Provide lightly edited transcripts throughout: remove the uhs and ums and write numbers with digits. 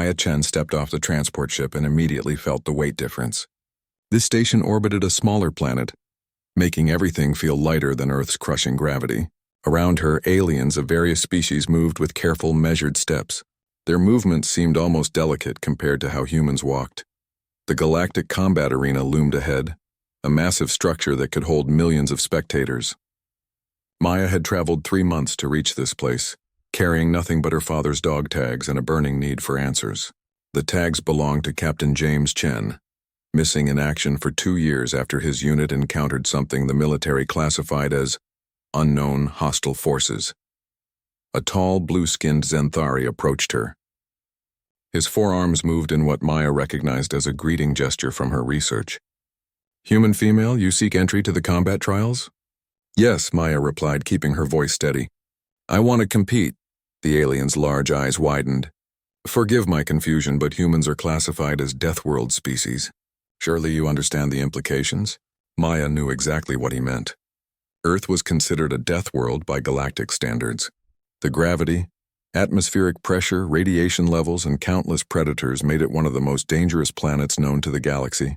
Maya Chen stepped off the transport ship and immediately felt the weight difference. This station orbited a smaller planet, making everything feel lighter than Earth's crushing gravity. Around her, aliens of various species moved with careful, measured steps. Their movements seemed almost delicate compared to how humans walked. The galactic combat arena loomed ahead, a massive structure that could hold millions of spectators. Maya had traveled 3 months to reach this place, carrying nothing but her father's dog tags and a burning need for answers. The tags belonged to Captain James Chen, missing in action for 2 years after his unit encountered something the military classified as unknown hostile forces. A tall, blue-skinned Zenthari approached her. His forearms moved in what Maya recognized as a greeting gesture from her research. "Human female, you seek entry to the combat trials?" "Yes," Maya replied, keeping her voice steady. "I want to compete." The alien's large eyes widened. "Forgive my confusion, but humans are classified as Deathworld species. Surely you understand the implications?" Maya knew exactly what he meant. Earth was considered a death world by galactic standards. The gravity, atmospheric pressure, radiation levels, and countless predators made it one of the most dangerous planets known to the galaxy.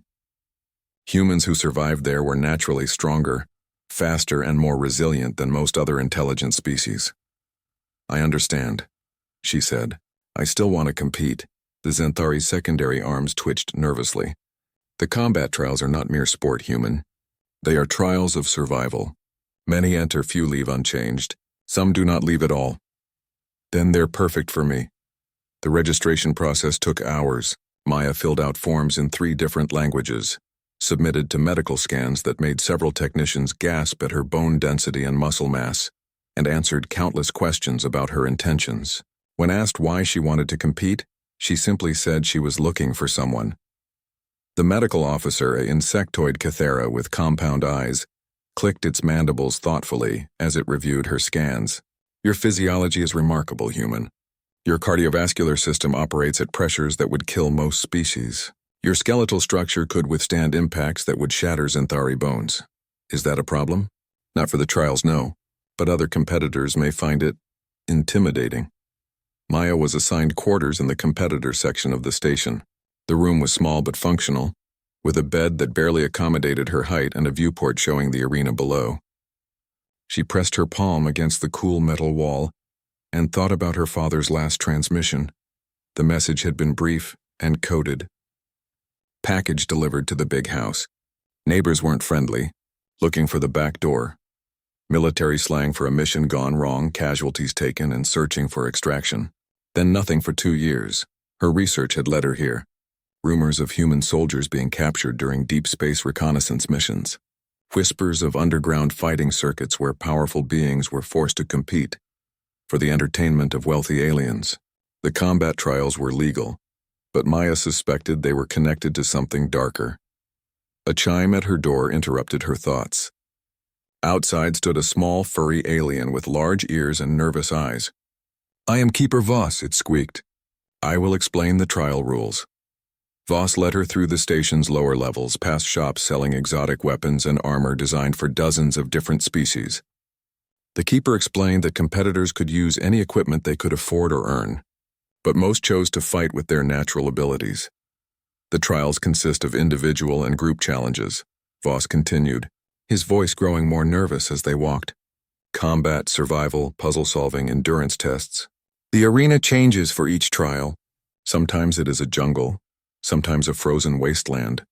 Humans who survived there were naturally stronger, faster, and more resilient than most other intelligent species. "I understand," she said. "I still want to compete." The Zenthari's secondary arms twitched nervously. "The combat trials are not mere sport, human. They are trials of survival. Many enter, few leave unchanged. Some do not leave at all. Then they're perfect for me." The registration process took hours. Maya filled out forms in 3 different languages, submitted to medical scans that made several technicians gasp at her bone density and muscle mass, and answered countless questions about her intentions. When asked why she wanted to compete, she simply said she was looking for someone. The medical officer, an insectoid Cathera with compound eyes, clicked its mandibles thoughtfully as it reviewed her scans. "Your physiology is remarkable, human. Your cardiovascular system operates at pressures that would kill most species. Your skeletal structure could withstand impacts that would shatter Zenthari bones. Is that a problem? Not for the trials, no, but other competitors may find it intimidating." Maya was assigned quarters in the competitor section of the station. The room was small but functional, with a bed that barely accommodated her height and a viewport showing the arena below. She pressed her palm against the cool metal wall and thought about her father's last transmission. The message had been brief and coded. Package delivered to the big house. Neighbors weren't friendly, looking for the back door. Military slang for a mission gone wrong, casualties taken, and searching for extraction. Then nothing for 2 years. Her research had led her here. Rumors of human soldiers being captured during deep space reconnaissance missions. Whispers of underground fighting circuits where powerful beings were forced to compete for the entertainment of wealthy aliens. The combat trials were legal, but Maya suspected they were connected to something darker. A chime at her door interrupted her thoughts. Outside stood a small, furry alien with large ears and nervous eyes. "I am Keeper Voss," it squeaked. "I will explain the trial rules." Voss led her through the station's lower levels, past shops selling exotic weapons and armor designed for dozens of different species. The Keeper explained that competitors could use any equipment they could afford or earn, but most chose to fight with their natural abilities. The trials consist of individual and group challenges, Voss continued, his voice growing more nervous as they walked. Combat, survival, puzzle-solving, endurance tests. The arena changes for each trial. Sometimes it is a jungle, sometimes a frozen wasteland,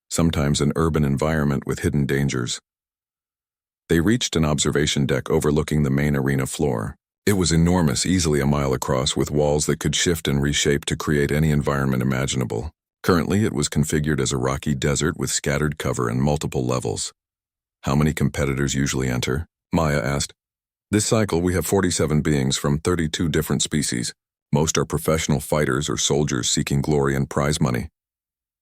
sometimes an urban environment with hidden dangers. They reached an observation deck overlooking the main arena floor. It was enormous, easily a mile across, with walls that could shift and reshape to create any environment imaginable. Currently, it was configured as a rocky desert with scattered cover and multiple levels. "How many competitors usually enter?" Maya asked. "This cycle, we have 47 beings from 32 different species. Most are professional fighters or soldiers seeking glory and prize money."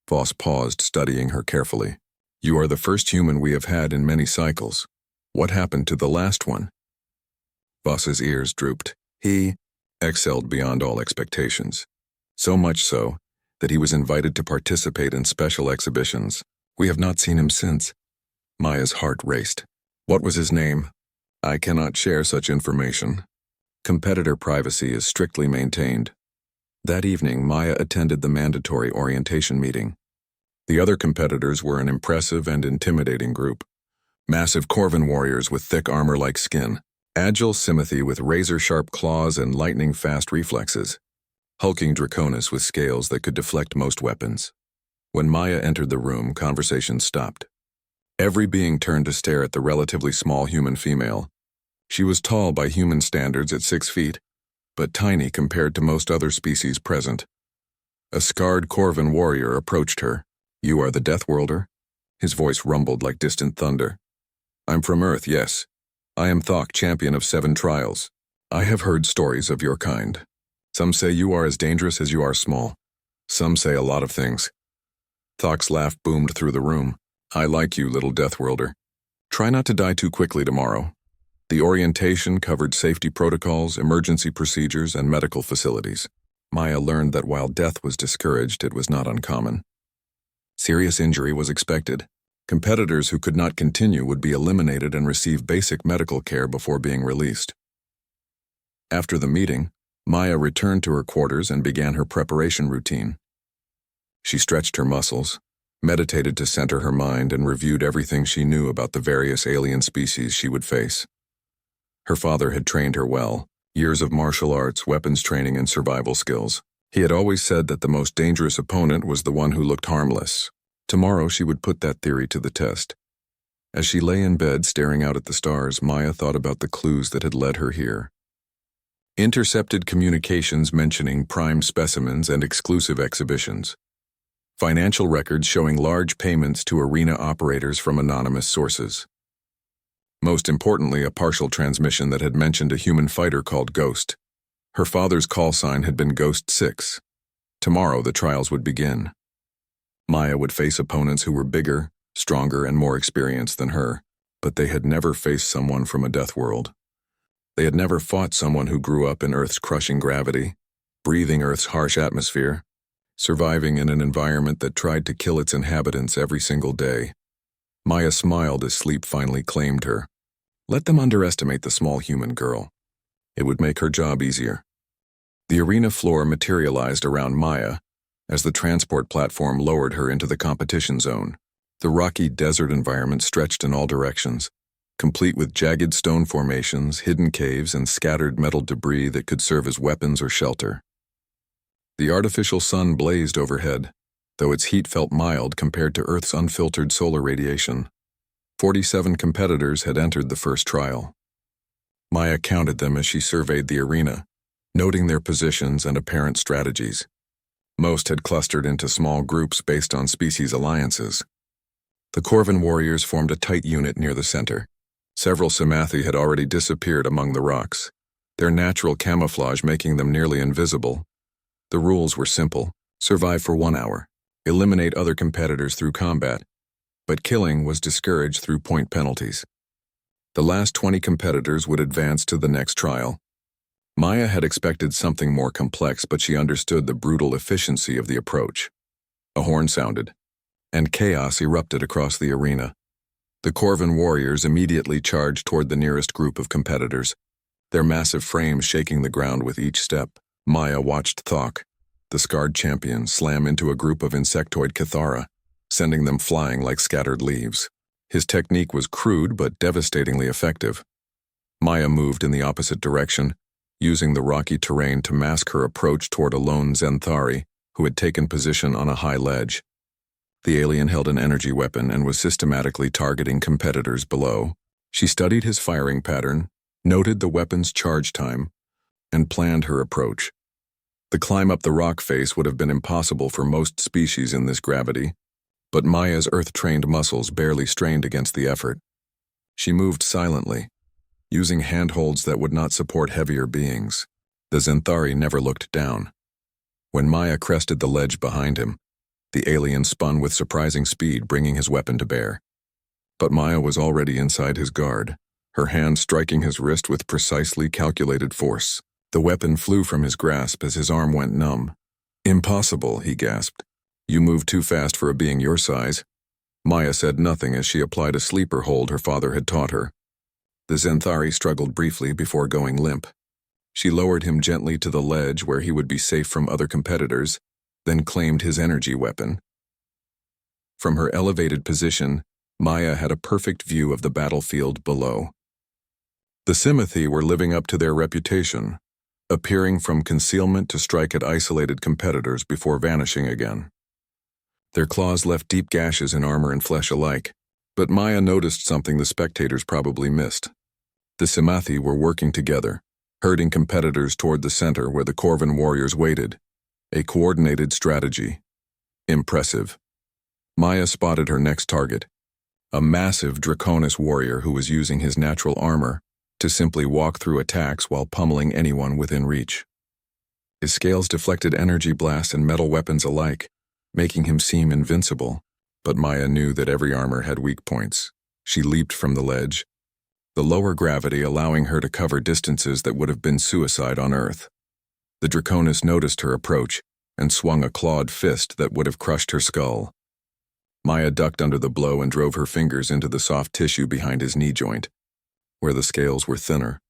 Voss paused, studying her carefully. "You are the first human we have had in many cycles. What happened to the last one?" Voss's ears drooped. He excelled beyond all expectations. So much so that he was invited to participate in special exhibitions. We have not seen him since. Maya's heart raced. "What was his name?" "I cannot share such information. Competitor privacy is strictly maintained." That evening, Maya attended the mandatory orientation meeting. The other competitors were an impressive and intimidating group. Massive Corvan warriors with thick armor-like skin, agile Simithi with razor-sharp claws and lightning-fast reflexes, hulking Draconis with scales that could deflect most weapons. When Maya entered the room, conversation stopped. Every being turned to stare at the relatively small human female. She was tall by human standards at 6 feet, but tiny compared to most other species present. A scarred Corvan warrior approached her. "You are the Deathworlder?" His voice rumbled like distant thunder. "I'm from Earth, yes. I am Thok, champion of 7 trials. I have heard stories of your kind. Some say you are as dangerous as you are small. Some say a lot of things." Thok's laugh boomed through the room. "I like you, little Deathworlder. Try not to die too quickly tomorrow." The orientation covered safety protocols, emergency procedures, and medical facilities. Maya learned that while death was discouraged, it was not uncommon. Serious injury was expected. Competitors who could not continue would be eliminated and receive basic medical care before being released. After the meeting, Maya returned to her quarters and began her preparation routine. She stretched her muscles, meditated to center her mind, and reviewed everything she knew about the various alien species she would face. Her father had trained her well, years of martial arts, weapons training, and survival skills. He had always said that the most dangerous opponent was the one who looked harmless. Tomorrow she would put that theory to the test. As she lay in bed staring out at the stars, Maya thought about the clues that had led her here. Intercepted communications mentioning prime specimens and exclusive exhibitions. Financial records showing large payments to arena operators from anonymous sources. Most importantly, a partial transmission that had mentioned a human fighter called Ghost. Her father's call sign had been Ghost 6. Tomorrow the trials would begin. Maya would face opponents who were bigger, stronger, and more experienced than her, but they had never faced someone from a death world. They had never fought someone who grew up in Earth's crushing gravity, breathing Earth's harsh atmosphere, surviving in an environment that tried to kill its inhabitants every single day. Maya smiled as sleep finally claimed her. Let them underestimate the small human girl. It would make her job easier. The arena floor materialized around Maya as the transport platform lowered her into the competition zone. The rocky desert environment stretched in all directions, complete with jagged stone formations, hidden caves, and scattered metal debris that could serve as weapons or shelter. The artificial sun blazed overhead, though its heat felt mild compared to Earth's unfiltered solar radiation. 47 competitors had entered the first trial. Maya counted them as she surveyed the arena, noting their positions and apparent strategies. Most had clustered into small groups based on species alliances. The Corvan warriors formed a tight unit near the center. Several Simithi had already disappeared among the rocks, their natural camouflage making them nearly invisible. The rules were simple: survive for 1 hour, eliminate other competitors through combat, but killing was discouraged through point penalties. The last 20 competitors would advance to the next trial. Maya had expected something more complex, but she understood the brutal efficiency of the approach. A horn sounded, and chaos erupted across the arena. The Corvan warriors immediately charged toward the nearest group of competitors, their massive frames shaking the ground with each step. Maya watched Thok, the scarred champion, slam into a group of insectoid Cathara, sending them flying like scattered leaves. His technique was crude but devastatingly effective. Maya moved in the opposite direction, using the rocky terrain to mask her approach toward a lone Zenthari who had taken position on a high ledge. The alien held an energy weapon and was systematically targeting competitors below. She studied his firing pattern, noted the weapon's charge time, and planned her approach. The climb up the rock face would have been impossible for most species in this gravity, but Maya's earth-trained muscles barely strained against the effort. She moved silently, using handholds that would not support heavier beings. The Zenthari never looked down. When Maya crested the ledge behind him, the alien spun with surprising speed, bringing his weapon to bear. But Maya was already inside his guard, her hand striking his wrist with precisely calculated force. The weapon flew from his grasp as his arm went numb. "Impossible," he gasped. "You move too fast for a being your size." Maya said nothing as she applied a sleeper hold her father had taught her. The Zenthari struggled briefly before going limp. She lowered him gently to the ledge where he would be safe from other competitors, then claimed his energy weapon. From her elevated position, Maya had a perfect view of the battlefield below. The Simithi were living up to their reputation, appearing from concealment to strike at isolated competitors before vanishing again. Their claws left deep gashes in armor and flesh alike, but Maya noticed something the spectators probably missed. The Simithi were working together, herding competitors toward the center where the Corvin warriors waited. A coordinated strategy. Impressive. Maya spotted her next target, a massive Draconis warrior who was using his natural armor to simply walk through attacks while pummeling anyone within reach. His scales deflected energy blasts and metal weapons alike, making him seem invincible, but Maya knew that every armor had weak points. She leaped from the ledge, the lower gravity allowing her to cover distances that would have been suicide on Earth. The Draconis noticed her approach and swung a clawed fist that would have crushed her skull. Maya ducked under the blow and drove her fingers into the soft tissue behind his knee joint, where the scales were thinner.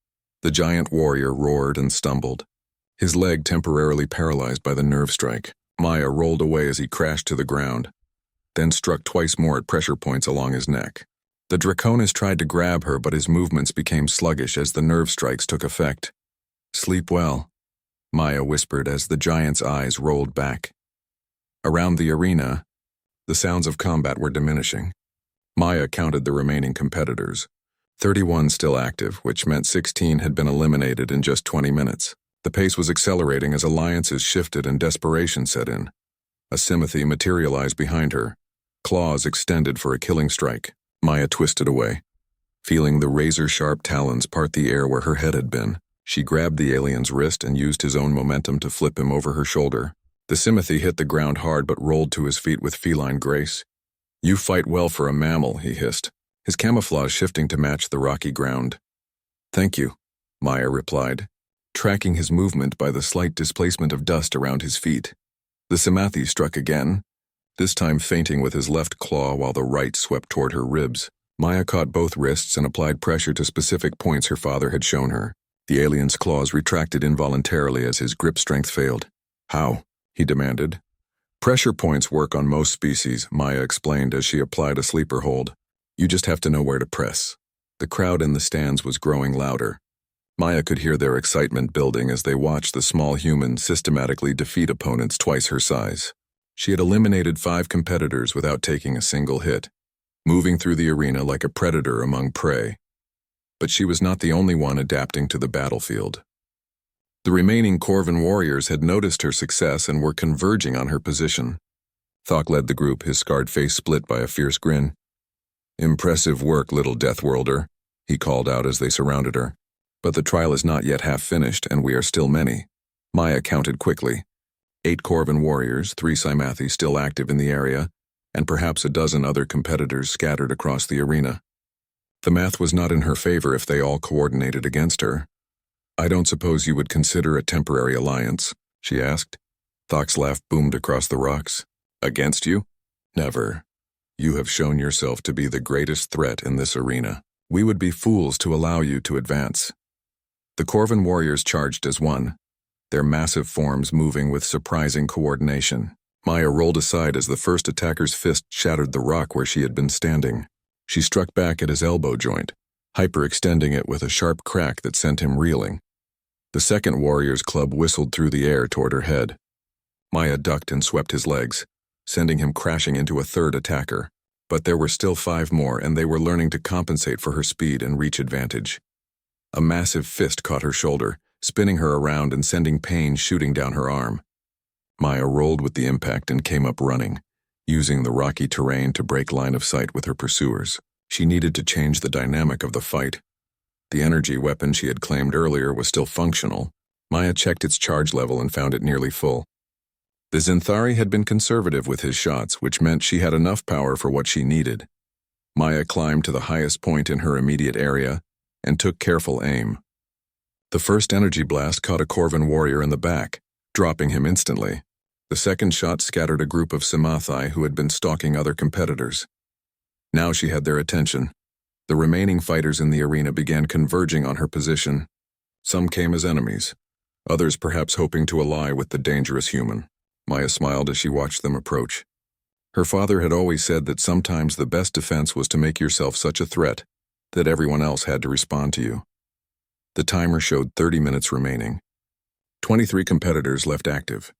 The giant warrior roared and stumbled, his leg temporarily paralyzed by the nerve strike. Maya rolled away as he crashed to the ground, then struck twice more at pressure points along his neck. The Draconis tried to grab her, but his movements became sluggish as the nerve strikes took effect. "Sleep well," Maya whispered as the giant's eyes rolled back. Around the arena, the sounds of combat were diminishing. Maya counted the remaining competitors. 31 still active, which meant 16 had been eliminated in just 20 minutes. The pace was accelerating as alliances shifted and desperation set in. A Simithi materialized behind her, claws extended for a killing strike. Maya twisted away, feeling the razor-sharp talons part the air where her head had been. She grabbed the alien's wrist and used his own momentum to flip him over her shoulder. The Simithi hit the ground hard but rolled to his feet with feline grace. "You fight well for a mammal," he hissed, his camouflage shifting to match the rocky ground. "Thank you," Maya replied, tracking his movement by the slight displacement of dust around his feet. The Simithi struck again, this time feinting with his left claw while the right swept toward her ribs. Maya caught both wrists and applied pressure to specific points her father had shown her. The alien's claws retracted involuntarily as his grip strength failed. "How?" he demanded. "Pressure points work on most species," Maya explained as she applied a sleeper hold. "You just have to know where to press." The crowd in the stands was growing louder. Maya could hear their excitement building as they watched the small human systematically defeat opponents twice her size. She had eliminated 5 competitors without taking a single hit, moving through the arena like a predator among prey. But she was not the only one adapting to the battlefield. The remaining Corvin warriors had noticed her success and were converging on her position. Thok led the group, his scarred face split by a fierce grin. "Impressive work, little Deathworlder," he called out as they surrounded her. "But the trial is not yet half finished, and we are still many." Maya counted quickly. 8 Corvin warriors, 3 Simithi still active in the area, and perhaps a dozen other competitors scattered across the arena. The math was not in her favor if they all coordinated against her. "I don't suppose you would consider a temporary alliance?" she asked. Thok's laugh boomed across the rocks. "Against you? Never. You have shown yourself to be the greatest threat in this arena. We would be fools to allow you to advance." The Corvin warriors charged as one, their massive forms moving with surprising coordination. Maya rolled aside as the first attacker's fist shattered the rock where she had been standing. She struck back at his elbow joint, hyperextending it with a sharp crack that sent him reeling. The second warrior's club whistled through the air toward her head. Maya ducked and swept his legs, sending him crashing into a third attacker. But there were still 5 more, and they were learning to compensate for her speed and reach advantage. A massive fist caught her shoulder, spinning her around and sending pain shooting down her arm. Maya rolled with the impact and came up running, using the rocky terrain to break line of sight with her pursuers. She needed to change the dynamic of the fight. The energy weapon she had claimed earlier was still functional. Maya checked its charge level and found it nearly full. The Zinthari had been conservative with his shots, which meant she had enough power for what she needed. Maya climbed to the highest point in her immediate area and took careful aim. The first energy blast caught a Corvin warrior in the back, dropping him instantly. The second shot scattered a group of Simithi who had been stalking other competitors. Now she had their attention. The remaining fighters in the arena began converging on her position. Some came as enemies, others perhaps hoping to ally with the dangerous human. Maya smiled as she watched them approach. Her father had always said that sometimes the best defense was to make yourself such a threat that everyone else had to respond to you. The timer showed 30 minutes remaining. 23 competitors left active.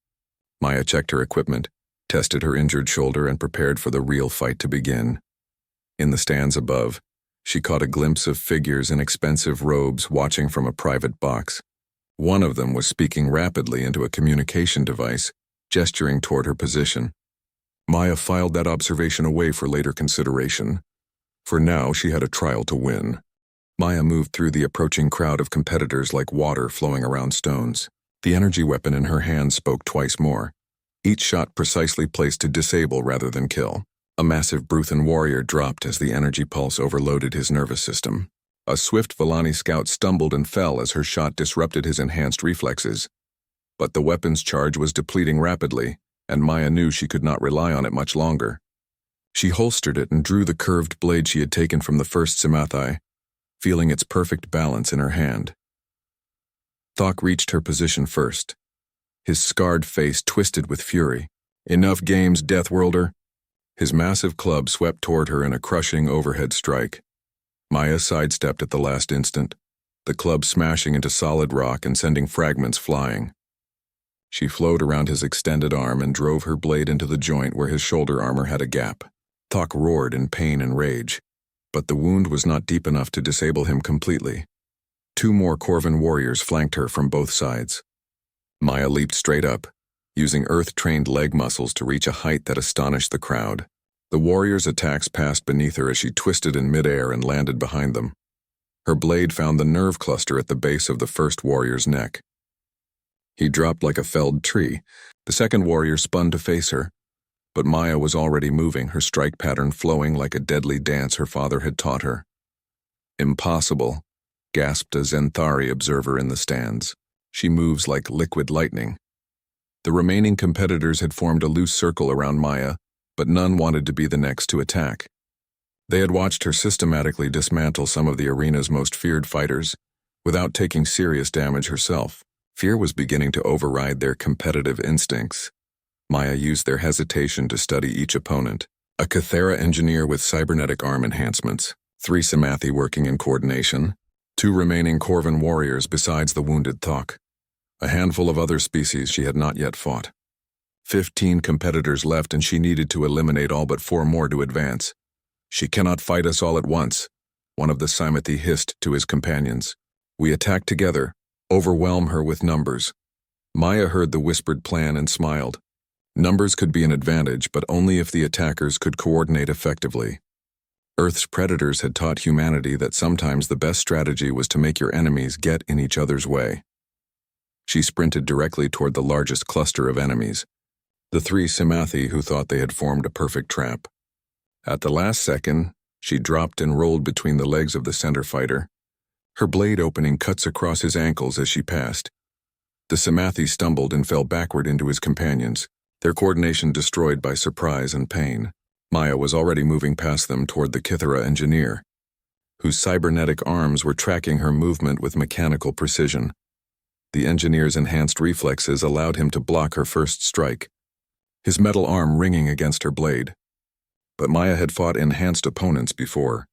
Maya checked her equipment, tested her injured shoulder, and prepared for the real fight to begin. In the stands above, she caught a glimpse of figures in expensive robes watching from a private box. One of them was speaking rapidly into a communication device, gesturing toward her position. Maya filed that observation away for later consideration. For now, she had a trial to win. Maya moved through the approaching crowd of competitors like water flowing around stones. The energy weapon in her hand spoke twice more, each shot precisely placed to disable rather than kill. A massive Bruthan warrior dropped as the energy pulse overloaded his nervous system. A swift Villani scout stumbled and fell as her shot disrupted his enhanced reflexes. But the weapon's charge was depleting rapidly, and Maya knew she could not rely on it much longer. She holstered it and drew the curved blade she had taken from the first Samathai, feeling its perfect balance in her hand. Thok reached her position first, his scarred face twisted with fury. "Enough games, Deathworlder." His massive club swept toward her in a crushing overhead strike. Maya sidestepped at the last instant, the club smashing into solid rock and sending fragments flying. She flowed around his extended arm and drove her blade into the joint where his shoulder armor had a gap. Thok roared in pain and rage, but the wound was not deep enough to disable him completely. 2 more Corvan warriors flanked her from both sides. Maya leaped straight up, using earth-trained leg muscles to reach a height that astonished the crowd. The warriors' attacks passed beneath her as she twisted in midair and landed behind them. Her blade found the nerve cluster at the base of the first warrior's neck. He dropped like a felled tree. The second warrior spun to face her, but Maya was already moving, her strike pattern flowing like a deadly dance her father had taught her. "Impossible," gasped a Zenthari observer in the stands. "She moves like liquid lightning." The remaining competitors had formed a loose circle around Maya, but none wanted to be the next to attack. They had watched her systematically dismantle some of the arena's most feared fighters, without taking serious damage herself. Fear was beginning to override their competitive instincts. Maya used their hesitation to study each opponent. A Cathera engineer with cybernetic arm enhancements, 3 Samathi working in coordination, 2 remaining Corvan warriors besides the wounded Thok, a handful of other species she had not yet fought. 15 competitors left, and she needed to eliminate all but 4 more to advance. "She cannot fight us all at once," one of the Samathi hissed to his companions. "We attack together, overwhelm her with numbers." Maya heard the whispered plan and smiled. Numbers could be an advantage, but only if the attackers could coordinate effectively. Earth's predators had taught humanity that sometimes the best strategy was to make your enemies get in each other's way. She sprinted directly toward the largest cluster of enemies, the 3 Samathi who thought they had formed a perfect trap. At the last second, she dropped and rolled between the legs of the center fighter, her blade opening cuts across his ankles as she passed. The Samathi stumbled and fell backward into his companions, their coordination destroyed by surprise and pain. Maya was already moving past them toward the Kithara engineer, whose cybernetic arms were tracking her movement with mechanical precision. The engineer's enhanced reflexes allowed him to block her first strike, his metal arm ringing against her blade. But Maya had fought enhanced opponents before.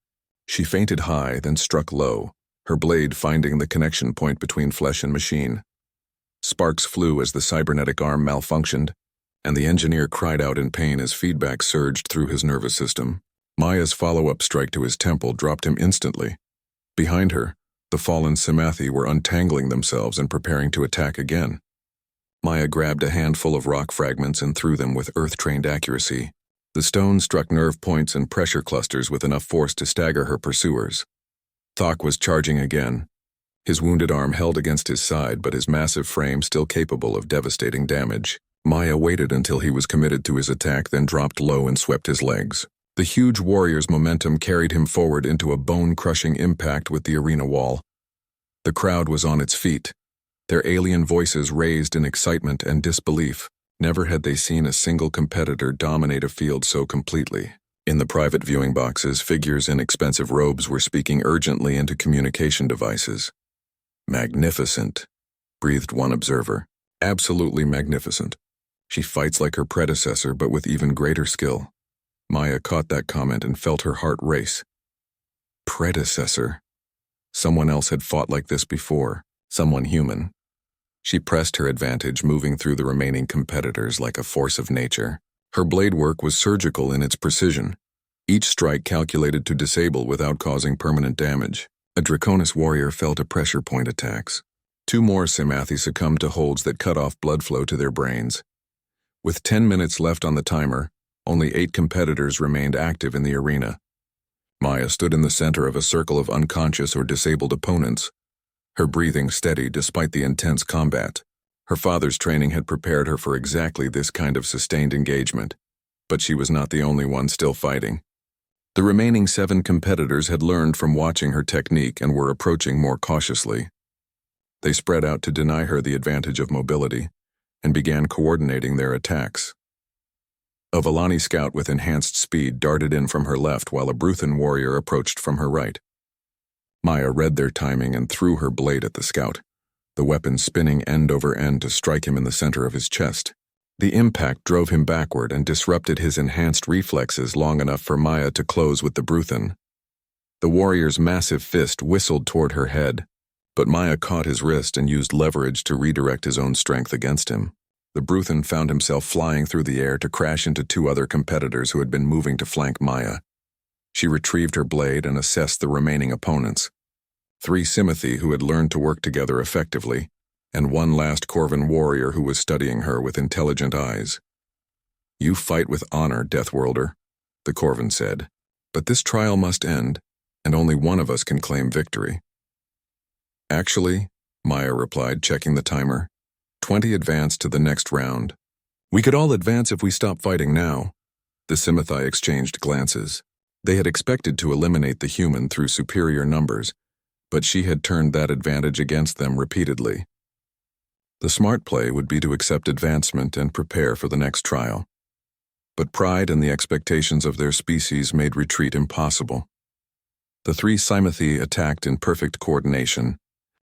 She feinted high, then struck low, her blade finding the connection point between flesh and machine. Sparks flew as the cybernetic arm malfunctioned, and the engineer cried out in pain as feedback surged through his nervous system. Maya's follow-up strike to his temple dropped him instantly. Behind her, the fallen Samathi were untangling themselves and preparing to attack again. Maya grabbed a handful of rock fragments and threw them with earth-trained accuracy. The stones struck nerve points and pressure clusters with enough force to stagger her pursuers. Thok was charging again, his wounded arm held against his side but his massive frame still capable of devastating damage. Maya waited until he was committed to his attack, then dropped low and swept his legs. The huge warrior's momentum carried him forward into a bone-crushing impact with the arena wall. The crowd was on its feet, their alien voices raised in excitement and disbelief. Never had they seen a single competitor dominate a field so completely. In the private viewing boxes, figures in expensive robes were speaking urgently into communication devices. Magnificent, breathed one observer. Absolutely magnificent. She fights like her predecessor, but with even greater skill. Maya caught that comment and felt her heart race. Predecessor. Someone else had fought like this before, someone human. She pressed her advantage, moving through the remaining competitors like a force of nature. Her blade work was surgical in its precision, each strike calculated to disable without causing permanent damage. A Draconis warrior fell to pressure point attacks. 2 more Simathi succumbed to holds that cut off blood flow to their brains. With 10 minutes left on the timer, only 8 competitors remained active in the arena. Maya stood in the center of a circle of unconscious or disabled opponents, her breathing steady despite the intense combat. Her father's training had prepared her for exactly this kind of sustained engagement, but she was not the only one still fighting. The remaining 7 competitors had learned from watching her technique and were approaching more cautiously. They spread out to deny her the advantage of mobility and began coordinating their attacks. A Vellani scout with enhanced speed darted in from her left while a Bruthan warrior approached from her right. Maya read their timing and threw her blade at the scout, the weapon spinning end over end to strike him in the center of his chest. The impact drove him backward and disrupted his enhanced reflexes long enough for Maya to close with the Bruthan. The warrior's massive fist whistled toward her head, but Maya caught his wrist and used leverage to redirect his own strength against him. The Bruthan found himself flying through the air to crash into 2 other competitors who had been moving to flank Maya. She retrieved her blade and assessed the remaining opponents. 3 Simathi who had learned to work together effectively, and 1 last Corvan warrior who was studying her with intelligent eyes. "You fight with honor, Deathworlder," the Corvan said, "but this trial must end, and only one of us can claim victory." "Actually," Maya replied, checking the timer, 20 advanced to the next round. "We could all advance if we stop fighting now." The Simathi exchanged glances. They had expected to eliminate the human through superior numbers, but she had turned that advantage against them repeatedly. The smart play would be to accept advancement and prepare for the next trial. But pride and the expectations of their species made retreat impossible. The 3 Simathi attacked in perfect coordination,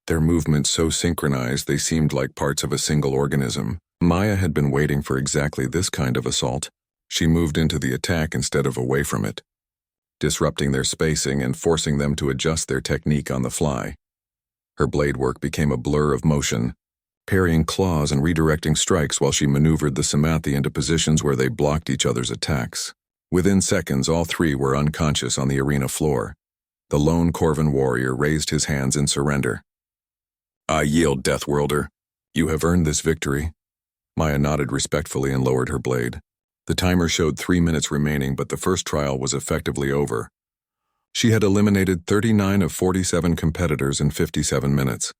their movements so synchronized they seemed like parts of a single organism. Maya had been waiting for exactly this kind of assault. She moved into the attack instead of away from it, disrupting their spacing and forcing them to adjust their technique on the fly. Her blade work became a blur of motion, parrying claws and redirecting strikes while she maneuvered the Simathi into positions where they blocked each other's attacks. Within seconds, all 3 were unconscious on the arena floor. The lone Corvan warrior raised his hands in surrender. "I yield, Deathworlder. You have earned this victory." Maya nodded respectfully and lowered her blade. The timer showed 3 minutes remaining, but the first trial was effectively over. She had eliminated 39 of 47 competitors in 57 minutes.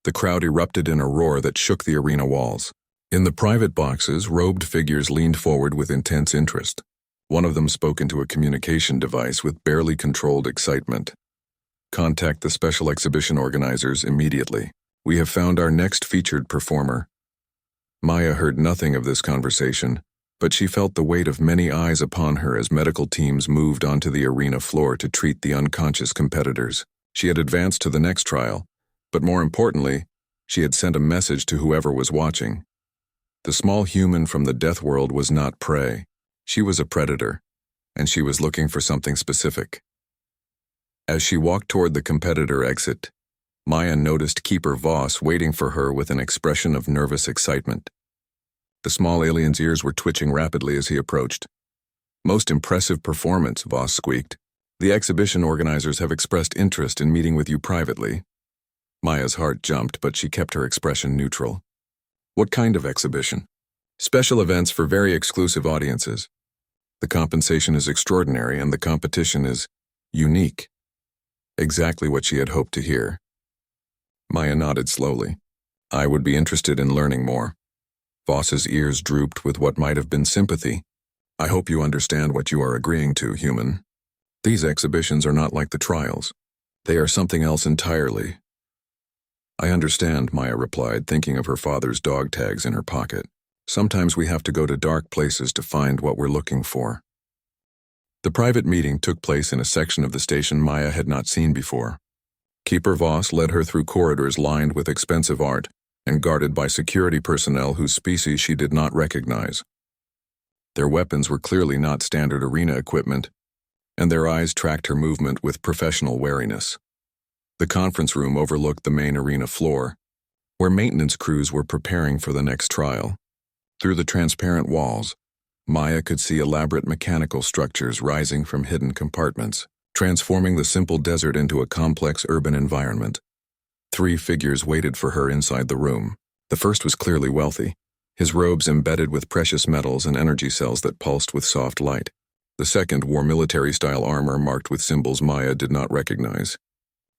The crowd erupted in a roar that shook the arena walls. In the private boxes, robed figures leaned forward with intense interest. One of them spoke into a communication device with barely controlled excitement. "Contact the special exhibition organizers immediately. We have found our next featured performer." Maya heard nothing of this conversation, but she felt the weight of many eyes upon her as medical teams moved onto the arena floor to treat the unconscious competitors. She had advanced to the next trial, but more importantly, she had sent a message to whoever was watching. The small human from the death world was not prey. She was a predator, and she was looking for something specific. As she walked toward the competitor exit, Maya noticed Keeper Voss waiting for her with an expression of nervous excitement. The small alien's ears were twitching rapidly as he approached. "Most impressive performance," Voss squeaked. "The exhibition organizers have expressed interest in meeting with you privately." Maya's heart jumped, but she kept her expression neutral. "What kind of exhibition?" "Special events for very exclusive audiences. The compensation is extraordinary and the competition is unique." Exactly what she had hoped to hear. Maya nodded slowly. "I would be interested in learning more." Voss's ears drooped with what might have been sympathy. "I hope you understand what you are agreeing to, human. These exhibitions are not like the trials. They are something else entirely." "I understand," Maya replied, thinking of her father's dog tags in her pocket. "Sometimes we have to go to dark places to find what we're looking for." The private meeting took place in a section of the station Maya had not seen before. Keeper Voss led her through corridors lined with expensive art and guarded by security personnel whose species she did not recognize. Their weapons were clearly not standard arena equipment, and their eyes tracked her movement with professional wariness. The conference room overlooked the main arena floor, where maintenance crews were preparing for the next trial. Through the transparent walls, Maya could see elaborate mechanical structures rising from hidden compartments, transforming the simple desert into a complex urban environment. 3 figures waited for her inside the room. The first was clearly wealthy, his robes embedded with precious metals and energy cells that pulsed with soft light. The second wore military-style armor marked with symbols Maya did not recognize.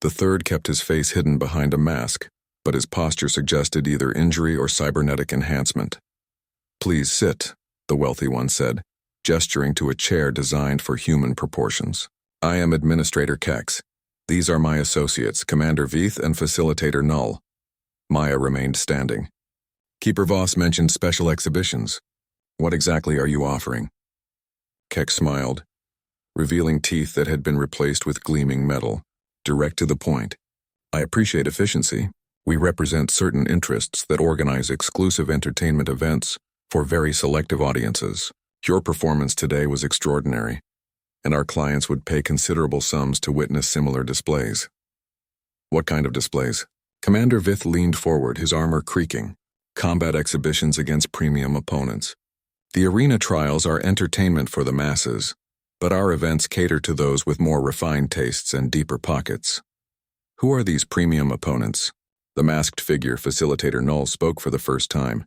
The third kept his face hidden behind a mask, but his posture suggested either injury or cybernetic enhancement. "Please sit," the wealthy one said, gesturing to a chair designed for human proportions. "I am Administrator Kex. These are my associates, Commander Veith and Facilitator Null." Maya remained standing. "Keeper Voss mentioned special exhibitions. What exactly are you offering?" Kex smiled, revealing teeth that had been replaced with gleaming metal, direct to the point. "I appreciate efficiency. We represent certain interests that organize exclusive entertainment events for very selective audiences. Your performance today was extraordinary, and our clients would pay considerable sums to witness similar displays." "What kind of displays?" Commander Vith leaned forward, his armor creaking. "Combat exhibitions against premium opponents. The arena trials are entertainment for the masses, but our events cater to those with more refined tastes and deeper pockets." "Who are these premium opponents?" The masked figure, Facilitator Null, spoke for the first time.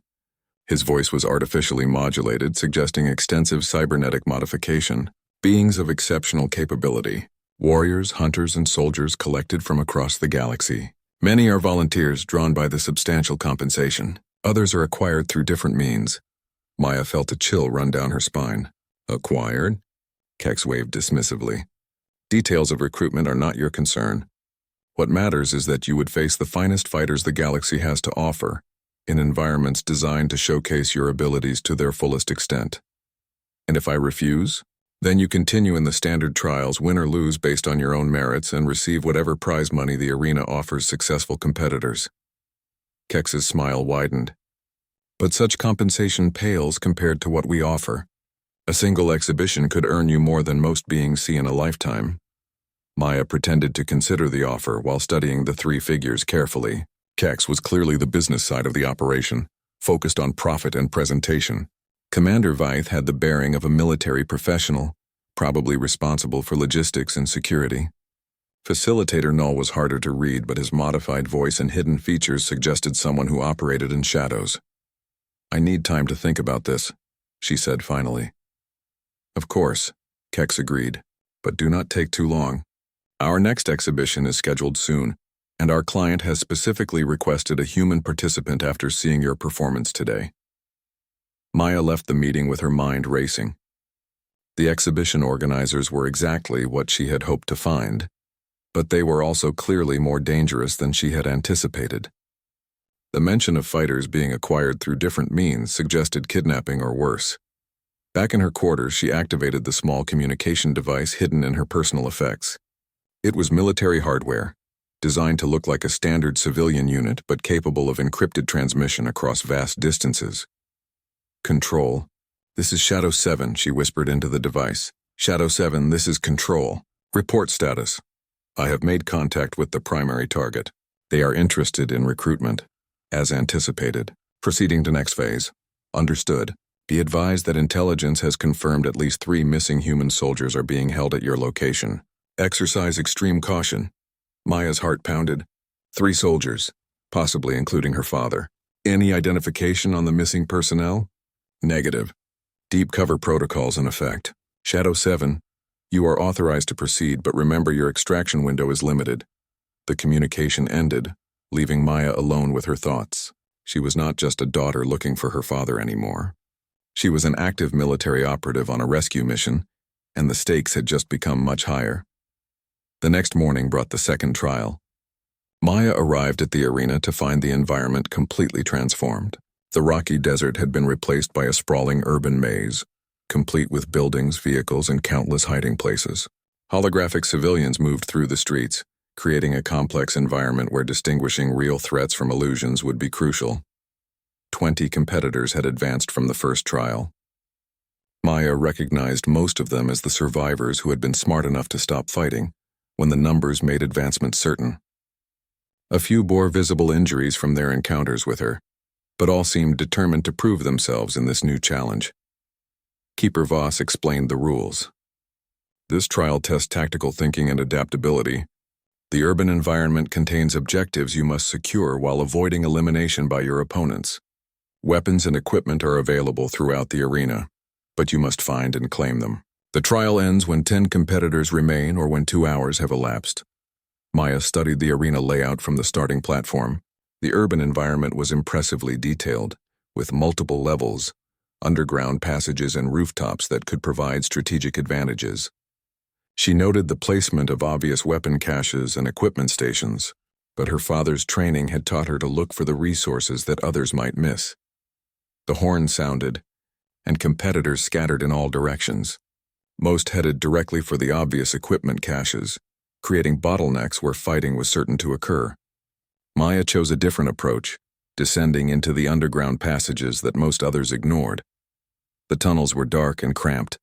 His voice was artificially modulated, suggesting extensive cybernetic modification. "Beings of exceptional capability. Warriors, hunters, and soldiers collected from across the galaxy. Many are volunteers drawn by the substantial compensation. Others are acquired through different means." Maya felt a chill run down her spine. "Acquired?" Kex waved dismissively. "Details of recruitment are not your concern. What matters is that you would face the finest fighters the galaxy has to offer, in environments designed to showcase your abilities to their fullest extent. And if I refuse, then you continue in the standard trials, win or lose based on your own merits, and receive whatever prize money the arena offers successful competitors." Kex's smile widened. "But such compensation pales compared to what we offer. A single exhibition could earn you more than most beings see in a lifetime." Maya pretended to consider the offer while studying the 3 figures carefully. Kex was clearly the business side of the operation, focused on profit and presentation. Commander Veith had the bearing of a military professional, probably responsible for logistics and security. Facilitator Null was harder to read, but his modified voice and hidden features suggested someone who operated in shadows. "I need time to think about this," she said finally. "Of course," Kex agreed, "but do not take too long. Our next exhibition is scheduled soon, and our client has specifically requested a human participant after seeing your performance today." Maya left the meeting with her mind racing. The exhibition organizers were exactly what she had hoped to find, but they were also clearly more dangerous than she had anticipated. The mention of fighters being acquired through different means suggested kidnapping or worse. Back in her quarters, she activated the small communication device hidden in her personal effects. It was military hardware, designed to look like a standard civilian unit but capable of encrypted transmission across vast distances. "Control. This is Shadow 7, she whispered into the device. "Shadow 7, this is Control. Report status. I have made contact with the primary target. They are interested in recruitment. As anticipated. Proceeding to next phase. Understood. Be advised that intelligence has confirmed at least 3 missing human soldiers are being held at your location. Exercise extreme caution." Maya's heart pounded. 3 soldiers, possibly including her father. "Any identification on the missing personnel?" "Negative. Deep cover protocols in effect. Shadow 7, you are authorized to proceed, but remember your extraction window is limited." The communication ended, leaving Maya alone with her thoughts. She was not just a daughter looking for her father anymore. She was an active military operative on a rescue mission, and the stakes had just become much higher. The next morning brought the second trial. Maya arrived at the arena to find the environment completely transformed. The rocky desert had been replaced by a sprawling urban maze, complete with buildings, vehicles, and countless hiding places. Holographic civilians moved through the streets, creating a complex environment where distinguishing real threats from illusions would be crucial. 20 competitors had advanced from the first trial. Maya recognized most of them as the survivors who had been smart enough to stop fighting when the numbers made advancement certain. A few bore visible injuries from their encounters with her, but all seemed determined to prove themselves in this new challenge. Keeper Voss explained the rules. This trial tests tactical thinking and adaptability. The urban environment contains objectives you must secure while avoiding elimination by your opponents. Weapons and equipment are available throughout the arena, but you must find and claim them. The trial ends when 10 competitors remain or when 2 hours have elapsed. Maya studied the arena layout from the starting platform. The urban environment was impressively detailed, with multiple levels, underground passages and rooftops that could provide strategic advantages. She noted the placement of obvious weapon caches and equipment stations, but her father's training had taught her to look for the resources that others might miss. The horn sounded, and competitors scattered in all directions. Most headed directly for the obvious equipment caches, creating bottlenecks where fighting was certain to occur. Maya chose a different approach, descending into the underground passages that most others ignored. The tunnels were dark and cramped,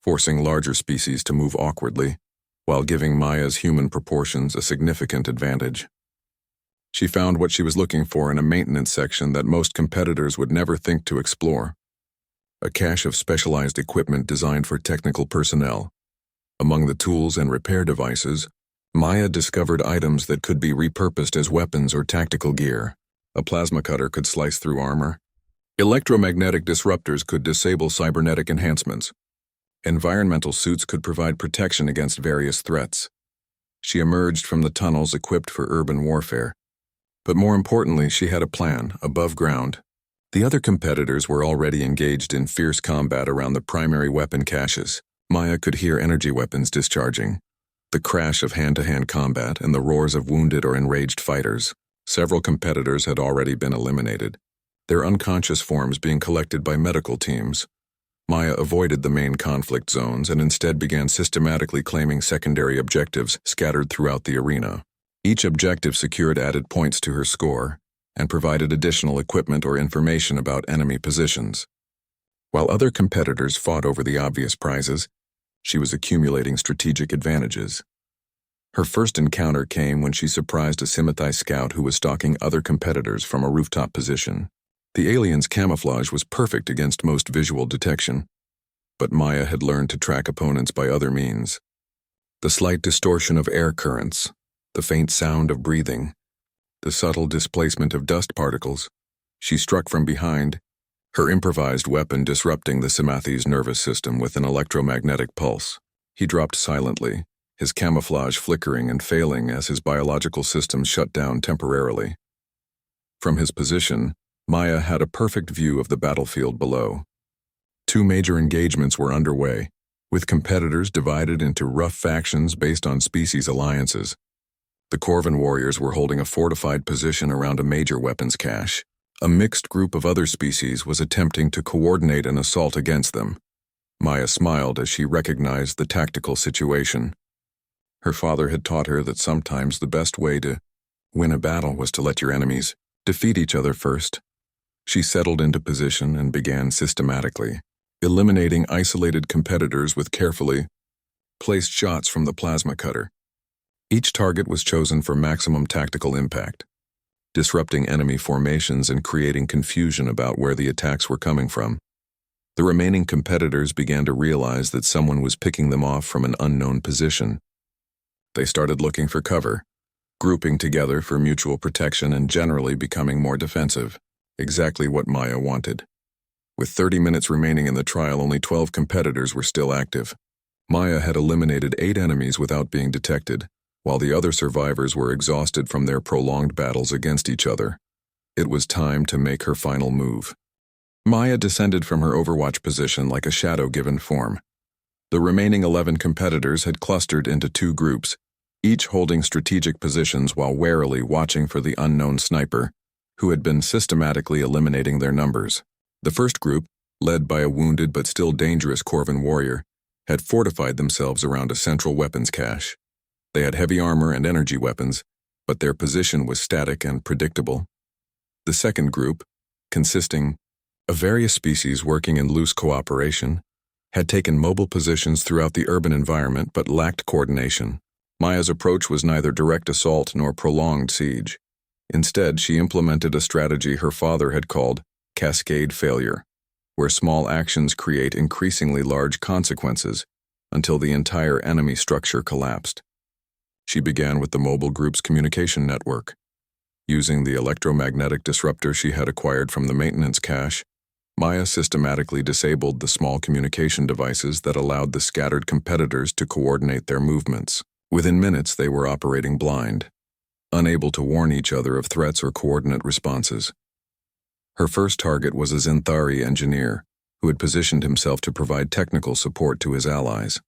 forcing larger species to move awkwardly, while giving Maya's human proportions a significant advantage. She found what she was looking for in a maintenance section that most competitors would never think to explore. A cache of specialized equipment designed for technical personnel. Among the tools and repair devices, Maya discovered items that could be repurposed as weapons or tactical gear. A plasma cutter could slice through armor. Electromagnetic disruptors could disable cybernetic enhancements. Environmental suits could provide protection against various threats. She emerged from the tunnels equipped for urban warfare. But more importantly, she had a plan, above ground. The other competitors were already engaged in fierce combat around the primary weapon caches. Maya could hear energy weapons discharging, the crash of hand-to-hand combat, and the roars of wounded or enraged fighters. Several competitors had already been eliminated, their unconscious forms being collected by medical teams. Maya avoided the main conflict zones and instead began systematically claiming secondary objectives scattered throughout the arena. Each objective secured added points to her score and provided additional equipment or information about enemy positions. While other competitors fought over the obvious prizes, she was accumulating strategic advantages. Her first encounter came when she surprised a Simitai scout who was stalking other competitors from a rooftop position. The alien's camouflage was perfect against most visual detection, but Maya had learned to track opponents by other means. The slight distortion of air currents, the faint sound of breathing, the subtle displacement of dust particles. She struck from behind, her improvised weapon disrupting the Simathi's nervous system with an electromagnetic pulse. He dropped silently, his camouflage flickering and failing as his biological systems shut down temporarily. From his position, Maya had a perfect view of the battlefield below. 2 major engagements were underway, with competitors divided into rough factions based on species alliances. The Corvin warriors were holding a fortified position around a major weapons cache. A mixed group of other species was attempting to coordinate an assault against them. Maya smiled as she recognized the tactical situation. Her father had taught her that sometimes the best way to win a battle was to let your enemies defeat each other first. She settled into position and began systematically eliminating isolated competitors with carefully placed shots from the plasma cutter. Each target was chosen for maximum tactical impact, disrupting enemy formations and creating confusion about where the attacks were coming from. The remaining competitors began to realize that someone was picking them off from an unknown position. They started looking for cover, grouping together for mutual protection and generally becoming more defensive, exactly what Maya wanted. With 30 minutes remaining in the trial, only 12 competitors were still active. Maya had eliminated 8 enemies without being detected, while the other survivors were exhausted from their prolonged battles against each other. It was time to make her final move. Maya descended from her overwatch position like a shadow given form. The remaining 11 competitors had clustered into 2 groups, each holding strategic positions while warily watching for the unknown sniper, who had been systematically eliminating their numbers. The first group, led by a wounded but still dangerous Corvin warrior, had fortified themselves around a central weapons cache. They had heavy armor and energy weapons, but their position was static and predictable. The second group, consisting of various species working in loose cooperation, had taken mobile positions throughout the urban environment but lacked coordination. Maya's approach was neither direct assault nor prolonged siege. Instead, she implemented a strategy her father had called cascade failure, where small actions create increasingly large consequences until the entire enemy structure collapsed. She began with the mobile group's communication network. Using the electromagnetic disruptor she had acquired from the maintenance cache, Maya systematically disabled the small communication devices that allowed the scattered competitors to coordinate their movements. Within minutes, they were operating blind, unable to warn each other of threats or coordinate responses. Her first target was a Zinthari engineer, who had positioned himself to provide technical support to his allies.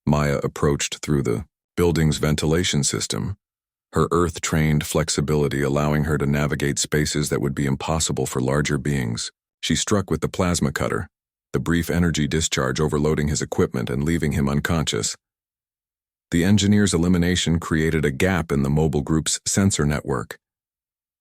Maya approached through the building's ventilation system, her Earth-trained flexibility allowing her to navigate spaces that would be impossible for larger beings. She struck with the plasma cutter, the brief energy discharge overloading his equipment and leaving him unconscious. The engineer's elimination created a gap in the mobile group's sensor network.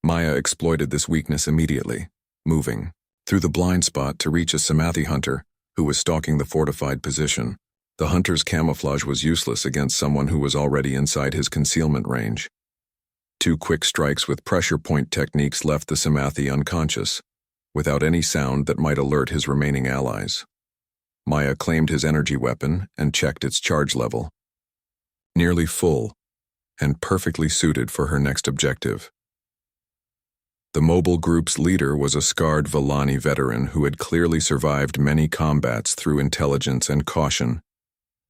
Maya exploited this weakness immediately, moving through the blind spot to reach a Samathi hunter who was stalking the fortified position. The hunter's camouflage was useless against someone who was already inside his concealment range. 2 quick strikes with pressure point techniques left the Samathi unconscious, without any sound that might alert his remaining allies. Maya claimed his energy weapon and checked its charge level. Nearly full, and perfectly suited for her next objective. The mobile group's leader was a scarred Villani veteran who had clearly survived many combats through intelligence and caution.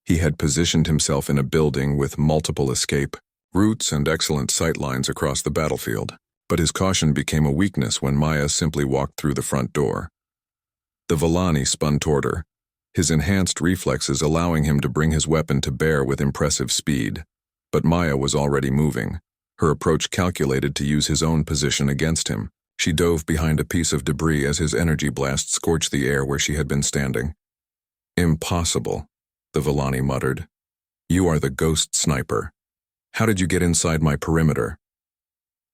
He had positioned himself in a building with multiple escape routes and excellent sightlines across the battlefield, but his caution became a weakness when Maya simply walked through the front door. The Villani spun toward her, his enhanced reflexes allowing him to bring his weapon to bear with impressive speed. But Maya was already moving, her approach calculated to use his own position against him. She dove behind a piece of debris as his energy blast scorched the air where she had been standing. "Impossible," the Villani muttered. "You are the ghost sniper. How did you get inside my perimeter?"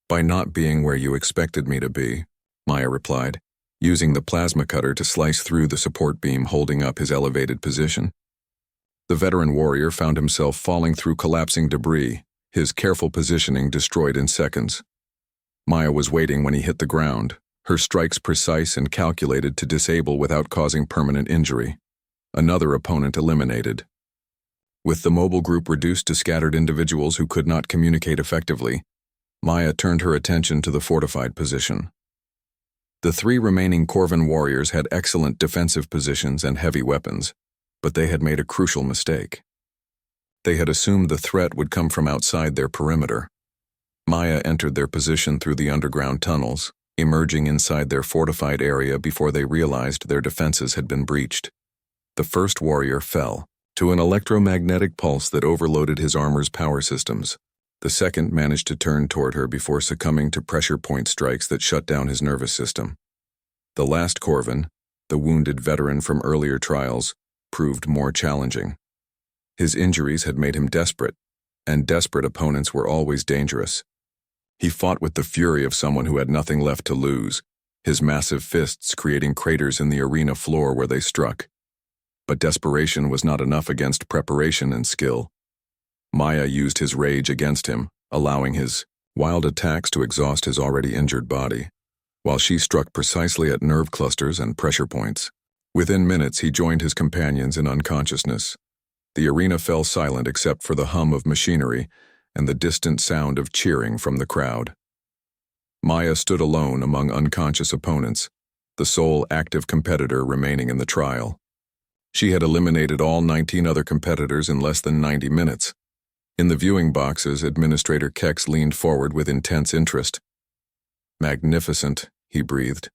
"By not being where you expected me to be," Maya replied, using the plasma cutter to slice through the support beam holding up his elevated position. The veteran warrior found himself falling through collapsing debris, his careful positioning destroyed in seconds. Maya was waiting when he hit the ground, her strikes precise and calculated to disable without causing permanent injury. Another opponent eliminated. With the mobile group reduced to scattered individuals who could not communicate effectively, Maya turned her attention to the fortified position. The 3 remaining Corvan warriors had excellent defensive positions and heavy weapons, but they had made a crucial mistake. They had assumed the threat would come from outside their perimeter. Maya entered their position through the underground tunnels, emerging inside their fortified area before they realized their defenses had been breached. The first warrior fell to an electromagnetic pulse that overloaded his armor's power systems. The second managed to turn toward her before succumbing to pressure point strikes that shut down his nervous system. The last Corvan, the wounded veteran from earlier trials, proved more challenging. His injuries had made him desperate, and desperate opponents were always dangerous. He fought with the fury of someone who had nothing left to lose, his massive fists creating craters in the arena floor where they struck. But desperation was not enough against preparation and skill. Maya used his rage against him, allowing his wild attacks to exhaust his already injured body, while she struck precisely at nerve clusters and pressure points. Within minutes, he joined his companions in unconsciousness. The arena fell silent except for the hum of machinery and the distant sound of cheering from the crowd. Maya stood alone among unconscious opponents, the sole active competitor remaining in the trial. She had eliminated all 19 other competitors in less than 90 minutes. In the viewing boxes, Administrator Kex leaned forward with intense interest. "Magnificent," he breathed.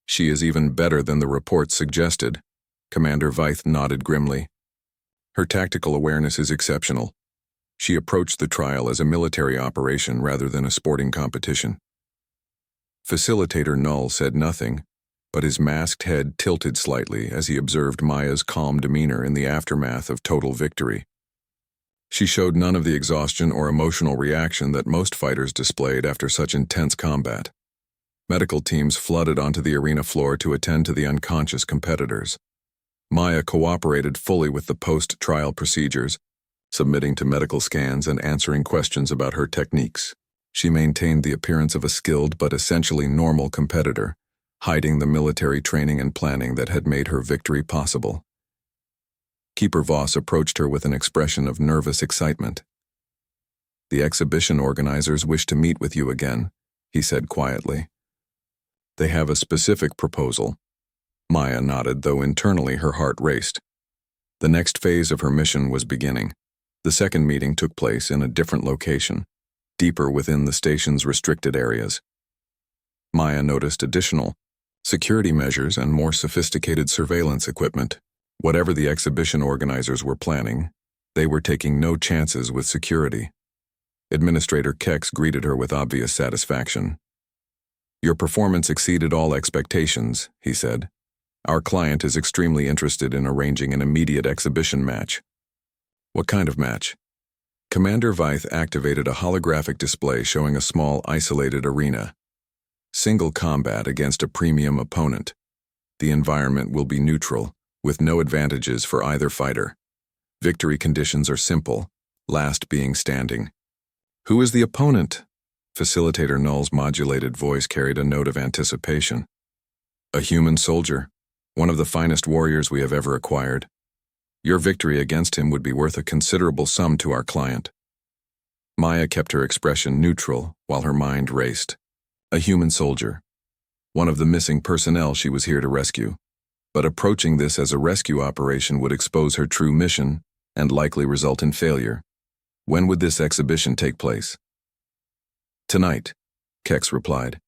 "She is even better than the reports suggested." Commander Veith nodded grimly. "Her tactical awareness is exceptional. She approached the trial as a military operation rather than a sporting competition." Facilitator Null said nothing, but his masked head tilted slightly as he observed Maya's calm demeanor in the aftermath of total victory. She showed none of the exhaustion or emotional reaction that most fighters displayed after such intense combat. Medical teams flooded onto the arena floor to attend to the unconscious competitors. Maya cooperated fully with the post-trial procedures, submitting to medical scans and answering questions about her techniques. She maintained the appearance of a skilled but essentially normal competitor, hiding the military training and planning that had made her victory possible. Keeper Voss approached her with an expression of nervous excitement. "The exhibition organizers wish to meet with you again," he said quietly. "They have a specific proposal." Maya nodded, though internally her heart raced. The next phase of her mission was beginning. The second meeting took place in a different location, deeper within the station's restricted areas. Maya noticed additional security measures and more sophisticated surveillance equipment. Whatever the exhibition organizers were planning, they were taking no chances with security. Administrator Kex greeted her with obvious satisfaction. "Your performance exceeded all expectations," he said. "Our client is extremely interested in arranging an immediate exhibition match." "What kind of match?" Commander Vythe activated a holographic display showing a small, isolated arena. "Single combat against a premium opponent. The environment will be neutral, with no advantages for either fighter. Victory conditions are simple, last being standing." "Who is the opponent?" Facilitator Null's modulated voice carried a note of anticipation. "A human soldier, one of the finest warriors we have ever acquired. Your victory against him would be worth a considerable sum to our client." Maya kept her expression neutral while her mind raced. A human soldier. One of the missing personnel she was here to rescue. But approaching this as a rescue operation would expose her true mission and likely result in failure. When would this exhibition take place? "Tonight," Kex replied.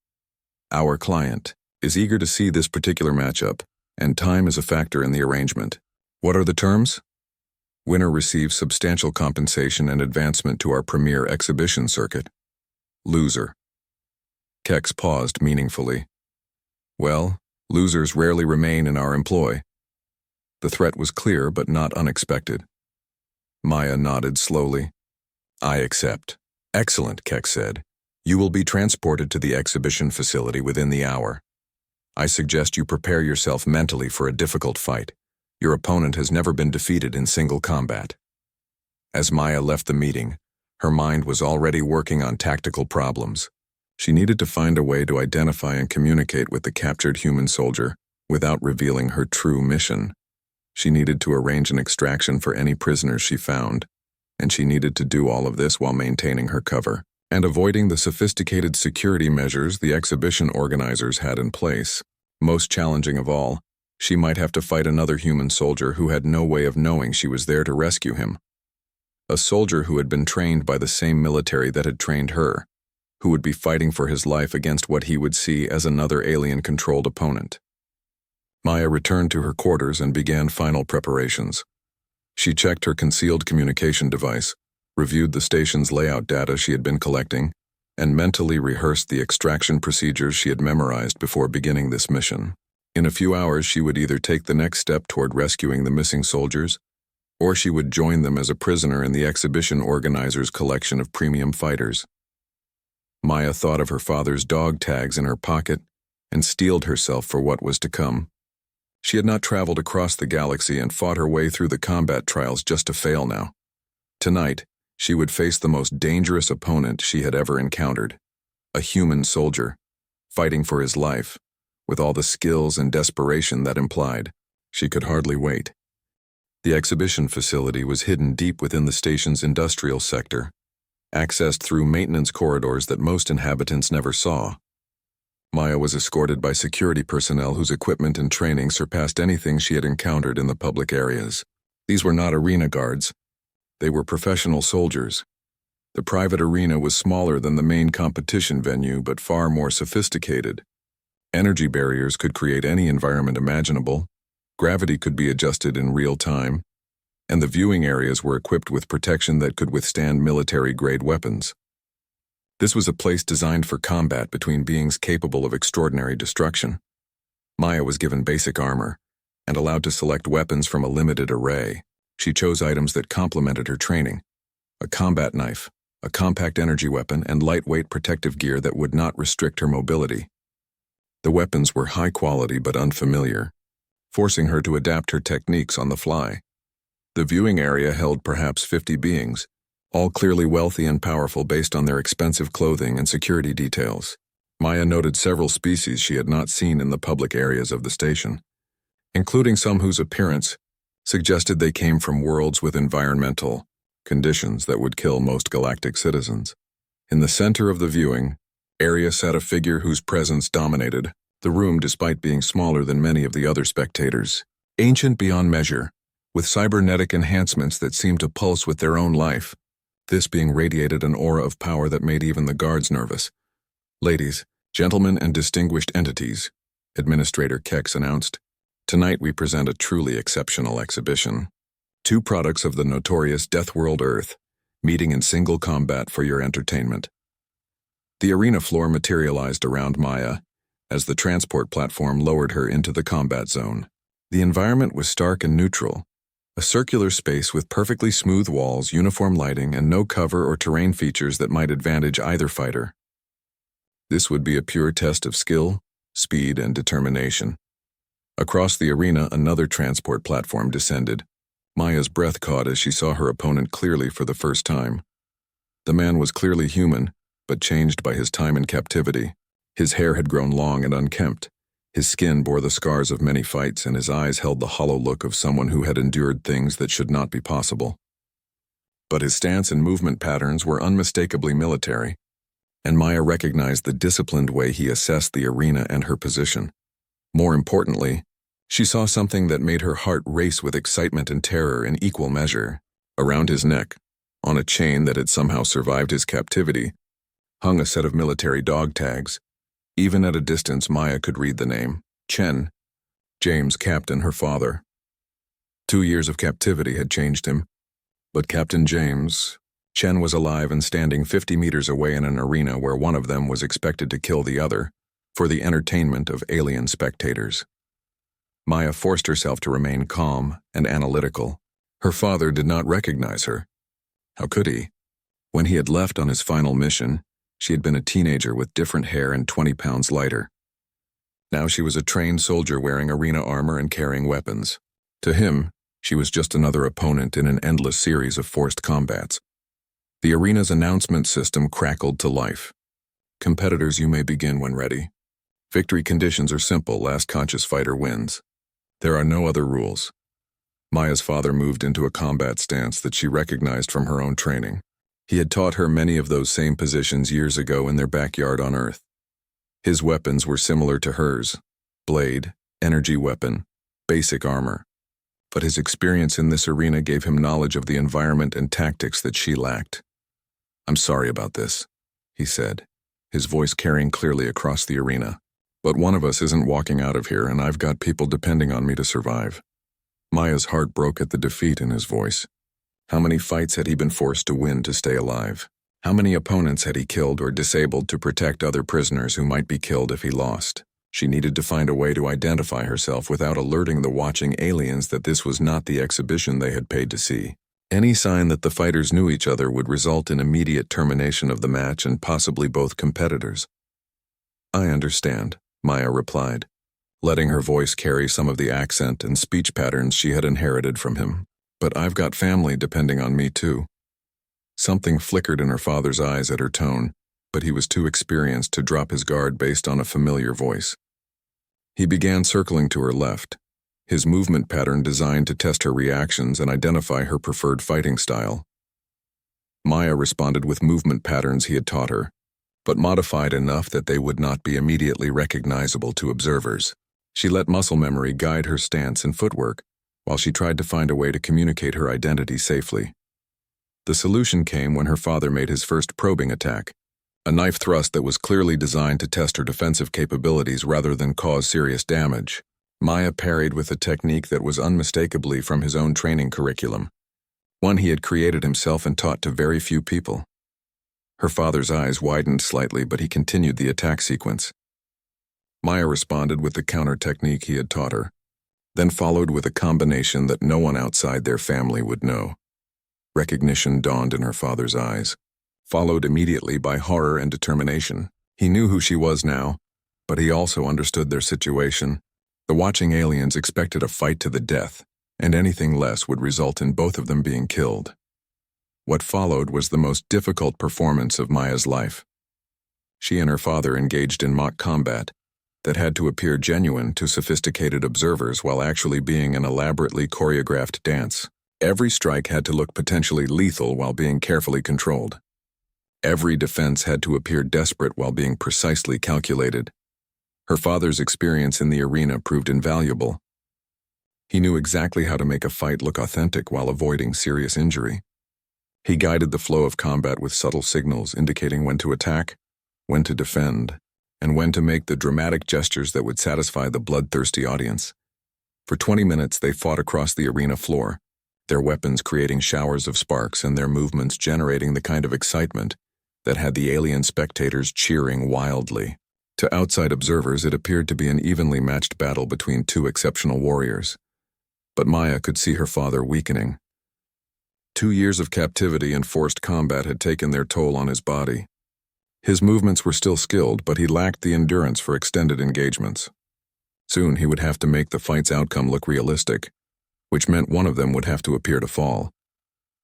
"Our client is eager to see this particular matchup, and time is a factor in the arrangement." "What are the terms?" "Winner receives substantial compensation and advancement to our premier exhibition circuit. Loser." Kex paused meaningfully. "Well, losers rarely remain in our employ." The threat was clear but not unexpected. Maya nodded slowly. "I accept." "Excellent," Kex said. "You will be transported to the exhibition facility within the hour. I suggest you prepare yourself mentally for a difficult fight. Your opponent has never been defeated in single combat." As Maya left the meeting, her mind was already working on tactical problems. She needed to find a way to identify and communicate with the captured human soldier without revealing her true mission. She needed to arrange an extraction for any prisoners she found, and she needed to do all of this while maintaining her cover and avoiding the sophisticated security measures the exhibition organizers had in place. Most challenging of all, she might have to fight another human soldier who had no way of knowing she was there to rescue him. A soldier who had been trained by the same military that had trained her, who would be fighting for his life against what he would see as another alien-controlled opponent. Maya returned to her quarters and began final preparations. She checked her concealed communication device, reviewed the station's layout data she had been collecting, and mentally rehearsed the extraction procedures she had memorized before beginning this mission. In a few hours, she would either take the next step toward rescuing the missing soldiers, or she would join them as a prisoner in the exhibition organizers' collection of premium fighters. Maya thought of her father's dog tags in her pocket and steeled herself for what was to come. She had not traveled across the galaxy and fought her way through the combat trials just to fail now. Tonight, she would face the most dangerous opponent she had ever encountered, a human soldier, fighting for his life, with all the skills and desperation that implied. She could hardly wait. The exhibition facility was hidden deep within the station's industrial sector, accessed through maintenance corridors that most inhabitants never saw. Maya was escorted by security personnel whose equipment and training surpassed anything she had encountered in the public areas. These were not arena guards. They were professional soldiers. The private arena was smaller than the main competition venue, but far more sophisticated. Energy barriers could create any environment imaginable. Gravity could be adjusted in real time, and the viewing areas were equipped with protection that could withstand military-grade weapons. This was a place designed for combat between beings capable of extraordinary destruction. Maya was given basic armor and allowed to select weapons from a limited array. She chose items that complemented her training, a combat knife, a compact energy weapon, and lightweight protective gear that would not restrict her mobility. The weapons were high quality but unfamiliar, forcing her to adapt her techniques on the fly. The viewing area held perhaps 50 beings, all clearly wealthy and powerful based on their expensive clothing and security details. Maya noted several species she had not seen in the public areas of the station, including some whose appearance suggested they came from worlds with environmental conditions that would kill most galactic citizens. In the center of the viewing area sat a figure whose presence dominated the room despite being smaller than many of the other spectators. Ancient beyond measure, with cybernetic enhancements that seemed to pulse with their own life, this being radiated an aura of power that made even the guards nervous. "Ladies, gentlemen, and distinguished entities," Administrator Kex announced, "tonight we present a truly exceptional exhibition. 2 products of the notorious Deathworld Earth, meeting in single combat for your entertainment." The arena floor materialized around Maya as the transport platform lowered her into the combat zone. The environment was stark and neutral, a circular space with perfectly smooth walls, uniform lighting, and no cover or terrain features that might advantage either fighter. This would be a pure test of skill, speed, and determination. Across the arena, another transport platform descended. Maya's breath caught as she saw her opponent clearly for the first time. The man was clearly human, but changed by his time in captivity. His hair had grown long and unkempt. His skin bore the scars of many fights, and his eyes held the hollow look of someone who had endured things that should not be possible. But his stance and movement patterns were unmistakably military, and Maya recognized the disciplined way he assessed the arena and her position. More importantly, she saw something that made her heart race with excitement and terror in equal measure. Around his neck, on a chain that had somehow survived his captivity, hung a set of military dog tags. Even at a distance, Maya could read the name, Chen, James, Captain, her father. 2 years of captivity had changed him, but Captain James, Chen was alive and standing 50 meters away in an arena where one of them was expected to kill the other, for the entertainment of alien spectators. Maya forced herself to remain calm and analytical. Her father did not recognize her. How could he? When he had left on his final mission, she had been a teenager with different hair and 20 pounds lighter. Now she was a trained soldier wearing arena armor and carrying weapons. To him, she was just another opponent in an endless series of forced combats. The arena's announcement system crackled to life. "Competitors, you may begin when ready. Victory conditions are simple, last conscious fighter wins. There are no other rules." Maya's father moved into a combat stance that she recognized from her own training. He had taught her many of those same positions years ago in their backyard on Earth. His weapons were similar to hers: blade, energy weapon, basic armor. But his experience in this arena gave him knowledge of the environment and tactics that she lacked. "I'm sorry about this," he said, his voice carrying clearly across the arena. "But one of us isn't walking out of here, and I've got people depending on me to survive." Maya's heart broke at the defeat in his voice. How many fights had he been forced to win to stay alive? How many opponents had he killed or disabled to protect other prisoners who might be killed if he lost? She needed to find a way to identify herself without alerting the watching aliens that this was not the exhibition they had paid to see. Any sign that the fighters knew each other would result in immediate termination of the match and possibly both competitors. "I understand," Maya replied, letting her voice carry some of the accent and speech patterns she had inherited from him. "But I've got family depending on me too." Something flickered in her father's eyes at her tone, but he was too experienced to drop his guard based on a familiar voice. He began circling to her left, his movement pattern designed to test her reactions and identify her preferred fighting style. Maya responded with movement patterns he had taught her, but modified enough that they would not be immediately recognizable to observers. She let muscle memory guide her stance and footwork, while she tried to find a way to communicate her identity safely. The solution came when her father made his first probing attack, a knife thrust that was clearly designed to test her defensive capabilities rather than cause serious damage. Maya parried with a technique that was unmistakably from his own training curriculum, one he had created himself and taught to very few people. Her father's eyes widened slightly, but he continued the attack sequence. Maya responded with the counter technique he had taught her, then followed with a combination that no one outside their family would know. Recognition dawned in her father's eyes, followed immediately by horror and determination. He knew who she was now, but he also understood their situation. The watching aliens expected a fight to the death, and anything less would result in both of them being killed. What followed was the most difficult performance of Maya's life. She and her father engaged in mock combat that had to appear genuine to sophisticated observers while actually being an elaborately choreographed dance. Every strike had to look potentially lethal while being carefully controlled. Every defense had to appear desperate while being precisely calculated. Her father's experience in the arena proved invaluable. He knew exactly how to make a fight look authentic while avoiding serious injury. He guided the flow of combat with subtle signals indicating when to attack, when to defend, and when to make the dramatic gestures that would satisfy the bloodthirsty audience. For 20 minutes they fought across the arena floor, their weapons creating showers of sparks and their movements generating the kind of excitement that had the alien spectators cheering wildly. To outside observers, it appeared to be an evenly matched battle between two exceptional warriors. But Maya could see her father weakening. 2 years of captivity and forced combat had taken their toll on his body. His movements were still skilled, but he lacked the endurance for extended engagements. Soon he would have to make the fight's outcome look realistic, which meant one of them would have to appear to fall.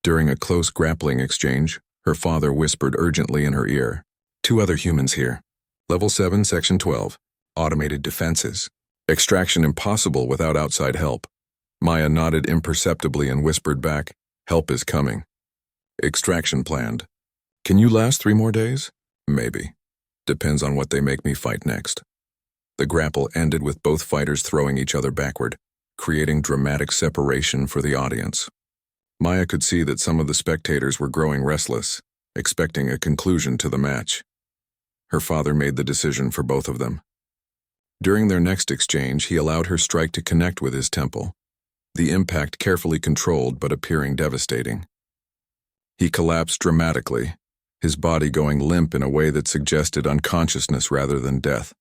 During a close grappling exchange, her father whispered urgently in her ear, "2 other humans here. Level 7, Section 12. Automated defenses. Extraction impossible without outside help." Maya nodded imperceptibly and whispered back, "Help is coming." "Extraction planned. Can you last 3 more days?" "Maybe. Depends on what they make me fight next." The grapple ended with both fighters throwing each other backward, creating dramatic separation for the audience. Maya could see that some of the spectators were growing restless, expecting a conclusion to the match. Her father made the decision for both of them. During their next exchange, he allowed her strike to connect with his temple, the impact carefully controlled but appearing devastating. He collapsed dramatically, his body going limp in a way that suggested unconsciousness rather than death.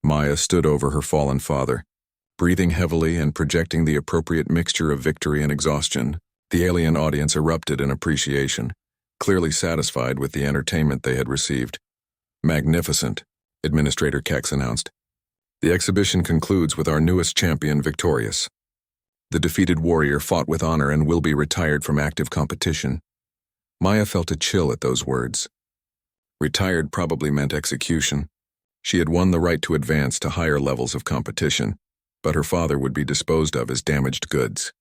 Maya stood over her fallen father, breathing heavily and projecting the appropriate mixture of victory and exhaustion. The alien audience erupted in appreciation, clearly satisfied with the entertainment they had received. "Magnificent," Administrator Kex announced. "The exhibition concludes with our newest champion victorious. The defeated warrior fought with honor and will be retired from active competition." Maya felt a chill at those words. Retired probably meant execution. She had won the right to advance to higher levels of competition, but her father would be disposed of as damaged goods.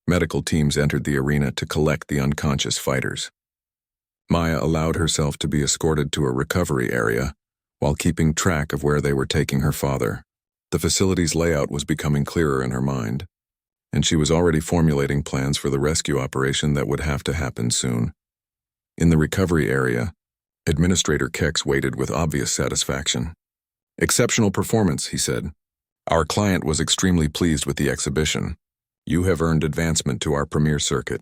Medical teams entered the arena to collect the unconscious fighters. Maya allowed herself to be escorted to a recovery area while keeping track of where they were taking her father. The facility's layout was becoming clearer in her mind, and she was already formulating plans for the rescue operation that would have to happen soon. In the recovery area, Administrator Kex waited with obvious satisfaction. "Exceptional performance," he said. "Our client was extremely pleased with the exhibition. You have earned advancement to our premier circuit,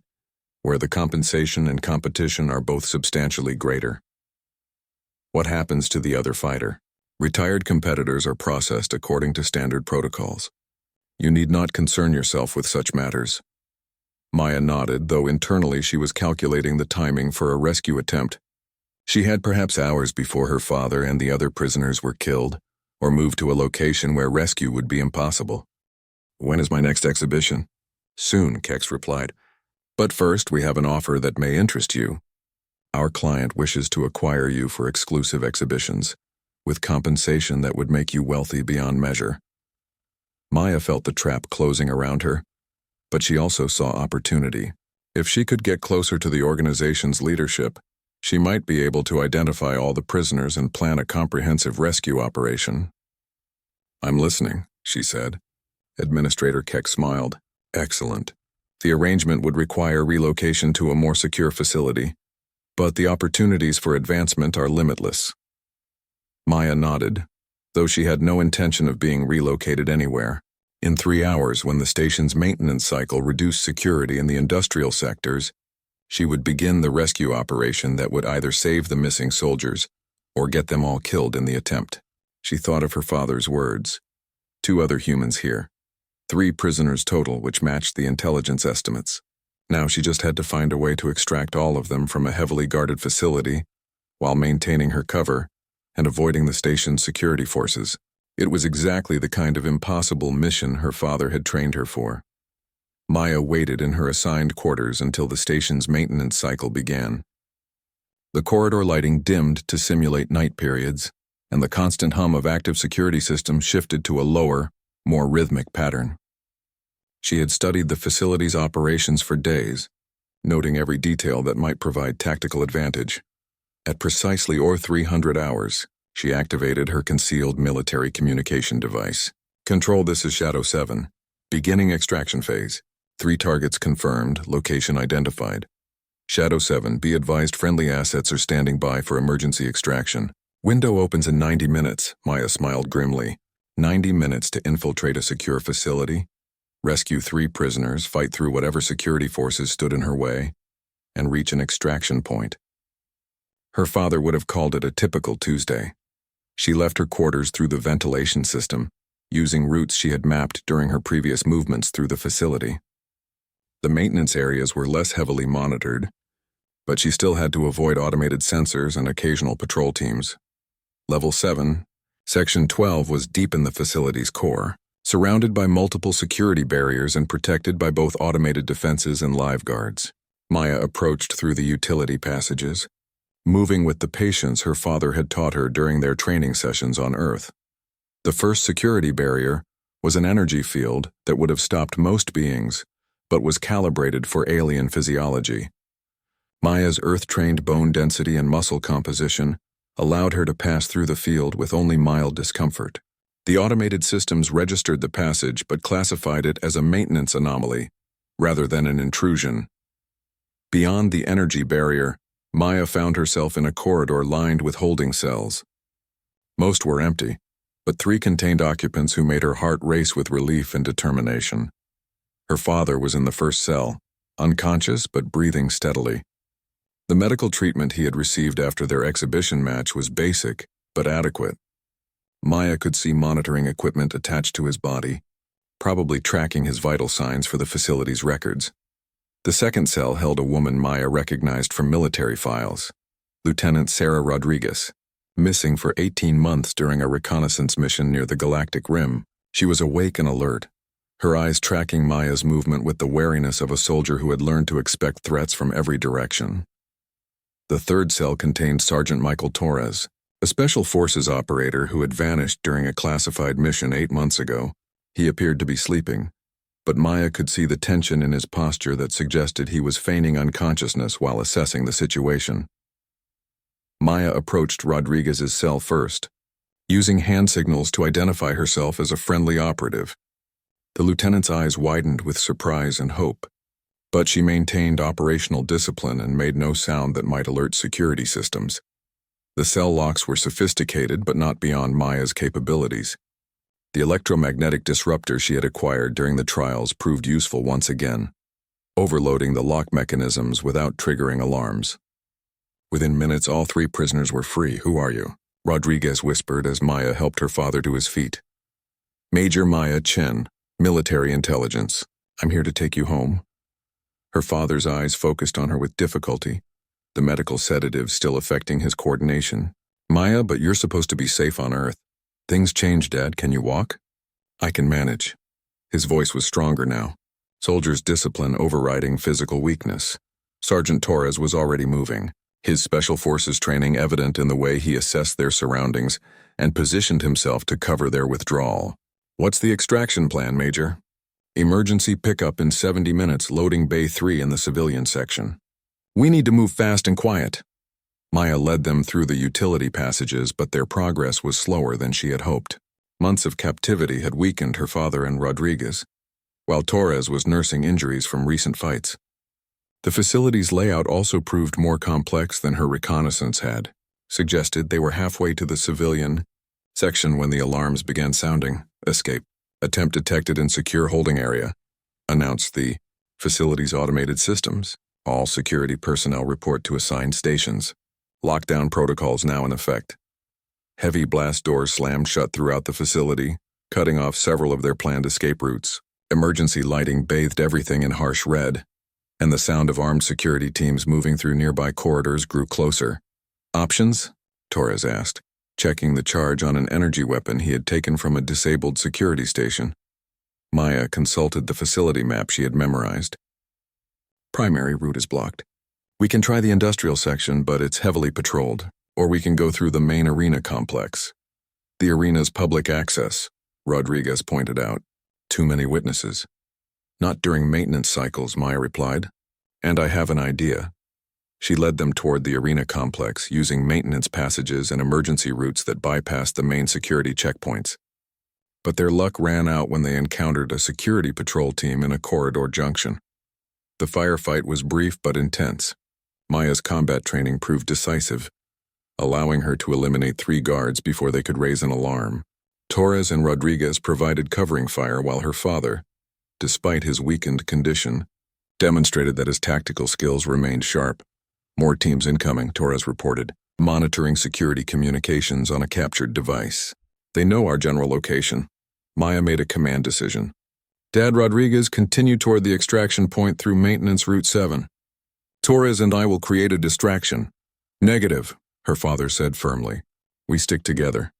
where the compensation and competition are both substantially greater." "What happens to the other fighter?" "Retired competitors are processed according to standard protocols. You need not concern yourself with such matters." Maya nodded, though internally she was calculating the timing for a rescue attempt. She had perhaps hours before her father and the other prisoners were killed, or moved to a location where rescue would be impossible. "When is my next exhibition?" "Soon," Kex replied. "But first, we have an offer that may interest you. Our client wishes to acquire you for exclusive exhibitions, with compensation that would make you wealthy beyond measure." Maya felt the trap closing around her, but she also saw opportunity. If she could get closer to the organization's leadership, she might be able to identify all the prisoners and plan a comprehensive rescue operation. "I'm listening," she said. Administrator Keck smiled. "Excellent. The arrangement would require relocation to a more secure facility, but the opportunities for advancement are limitless." Maya nodded, though she had no intention of being relocated anywhere. In 3 hours, when the station's maintenance cycle reduced security in the industrial sectors, she would begin the rescue operation that would either save the missing soldiers or get them all killed in the attempt. She thought of her father's words. 2 other humans here. 3 prisoners total, which matched the intelligence estimates. Now she just had to find a way to extract all of them from a heavily guarded facility while maintaining her cover and avoiding the station's security forces. It was exactly the kind of impossible mission her father had trained her for. Maya waited in her assigned quarters until the station's maintenance cycle began. The corridor lighting dimmed to simulate night periods, and the constant hum of active security systems shifted to a lower, more rhythmic pattern. She had studied the facility's operations for days, noting every detail that might provide tactical advantage. At precisely 300 hours, she activated her concealed military communication device. Control, this is Shadow 7. Beginning extraction phase. 3 targets confirmed, location identified. Shadow 7, be advised friendly assets are standing by for emergency extraction. Window opens in 90 minutes, Maya smiled grimly. 90 minutes to infiltrate a secure facility, rescue 3 prisoners, fight through whatever security forces stood in her way, and reach an extraction point. Her father would have called it a typical Tuesday. She left her quarters through the ventilation system, using routes she had mapped during her previous movements through the facility. The maintenance areas were less heavily monitored, but she still had to avoid automated sensors and occasional patrol teams. Level 7, Section 12 was deep in the facility's core, surrounded by multiple security barriers and protected by both automated defenses and live guards. Maya approached through the utility passages, moving with the patience her father had taught her during their training sessions on Earth. The first security barrier was an energy field that would have stopped most beings, but was calibrated for alien physiology. Maya's Earth-trained bone density and muscle composition allowed her to pass through the field with only mild discomfort. The automated systems registered the passage but classified it as a maintenance anomaly, rather than an intrusion. Beyond the energy barrier, Maya found herself in a corridor lined with holding cells. Most were empty, but 3 contained occupants who made her heart race with relief and determination. Her father was in the first cell, unconscious but breathing steadily. The medical treatment he had received after their exhibition match was basic, but adequate. Maya could see monitoring equipment attached to his body, probably tracking his vital signs for the facility's records. The second cell held a woman Maya recognized from military files, Lieutenant Sarah Rodriguez, missing for 18 months during a reconnaissance mission near the Galactic Rim. She was awake and alert, her eyes tracking Maya's movement with the wariness of a soldier who had learned to expect threats from every direction. The third cell contained Sergeant Michael Torres, a Special Forces operator who had vanished during a classified mission 8 months ago. He appeared to be sleeping, but Maya could see the tension in his posture that suggested he was feigning unconsciousness while assessing the situation. Maya approached Rodriguez's cell first, using hand signals to identify herself as a friendly operative. The lieutenant's eyes widened with surprise and hope, but she maintained operational discipline and made no sound that might alert security systems. The cell locks were sophisticated but not beyond Maya's capabilities. The electromagnetic disruptor she had acquired during the trials proved useful once again, overloading the lock mechanisms without triggering alarms. Within minutes, all 3 prisoners were free. "Who are you?" Rodriguez whispered as Maya helped her father to his feet. "Major Maya Chen, Military Intelligence. I'm here to take you home." Her father's eyes focused on her with difficulty, the medical sedative still affecting his coordination. "Maya, but you're supposed to be safe on Earth." "Things change, Dad. Can you walk?" "I can manage." His voice was stronger now, soldier's discipline overriding physical weakness. Sergeant Torres was already moving, his Special Forces training evident in the way he assessed their surroundings and positioned himself to cover their withdrawal. "What's the extraction plan, Major?" "Emergency pickup in 70 minutes, loading Bay 3 in the civilian section." "We need to move fast and quiet." Maya led them through the utility passages, but their progress was slower than she had hoped. Months of captivity had weakened her father and Rodriguez, while Torres was nursing injuries from recent fights. The facility's layout also proved more complex than her reconnaissance had suggested. They were halfway to the civilian section when the alarms began sounding. "Escape. Attempt detected in secure holding area," announced the facility's automated systems. "All security personnel report to assigned stations. Lockdown protocols now in effect." Heavy blast doors slammed shut throughout the facility, cutting off several of their planned escape routes. Emergency lighting bathed everything in harsh red, and the sound of armed security teams moving through nearby corridors grew closer. Options? Torres asked, checking the charge on an energy weapon he had taken from a disabled security station. Maya consulted the facility map she had memorized. Primary route is blocked. We can try the industrial section, but it's heavily patrolled, or we can go through the main arena complex. The arena's public access, Rodriguez pointed out. Too many witnesses. Not during maintenance cycles, Maya replied. And I have an idea. She led them toward the arena complex, using maintenance passages and emergency routes that bypassed the main security checkpoints. But their luck ran out when they encountered a security patrol team in a corridor junction. The firefight was brief but intense. Maya's combat training proved decisive, allowing her to eliminate 3 guards before they could raise an alarm. Torres and Rodriguez provided covering fire while her father, despite his weakened condition, demonstrated that his tactical skills remained sharp. More teams incoming, Torres reported, monitoring security communications on a captured device. They know our general location. Maya made a command decision. Dad Rodriguez, continue toward the extraction point through maintenance route 7. Torres and I will create a distraction. Negative, her father said firmly. We stick together.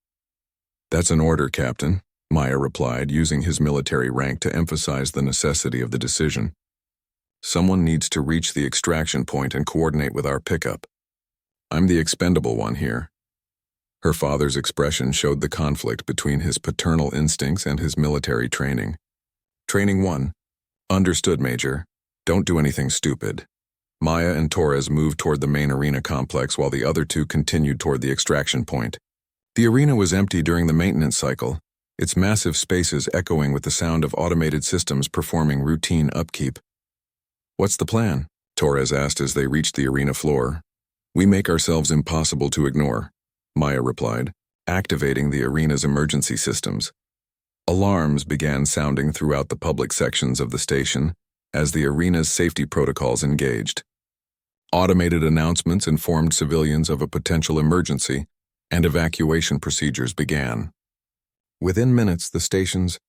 That's an order, Captain, Maya replied, using his military rank to emphasize the necessity of the decision. Someone needs to reach the extraction point and coordinate with our pickup. I'm the expendable one here. Her father's expression showed the conflict between his paternal instincts and his military training. Training 1. Understood, Major. Don't do anything stupid. Maya and Torres moved toward the main arena complex while the other 2 continued toward the extraction point. The arena was empty during the maintenance cycle, its massive spaces echoing with the sound of automated systems performing routine upkeep. What's the plan? Torres asked as they reached the arena floor. We make ourselves impossible to ignore, Maya replied, activating the arena's emergency systems. Alarms began sounding throughout the public sections of the station as the arena's safety protocols engaged. Automated announcements informed civilians of a potential emergency, and evacuation procedures began. Within minutes, the station's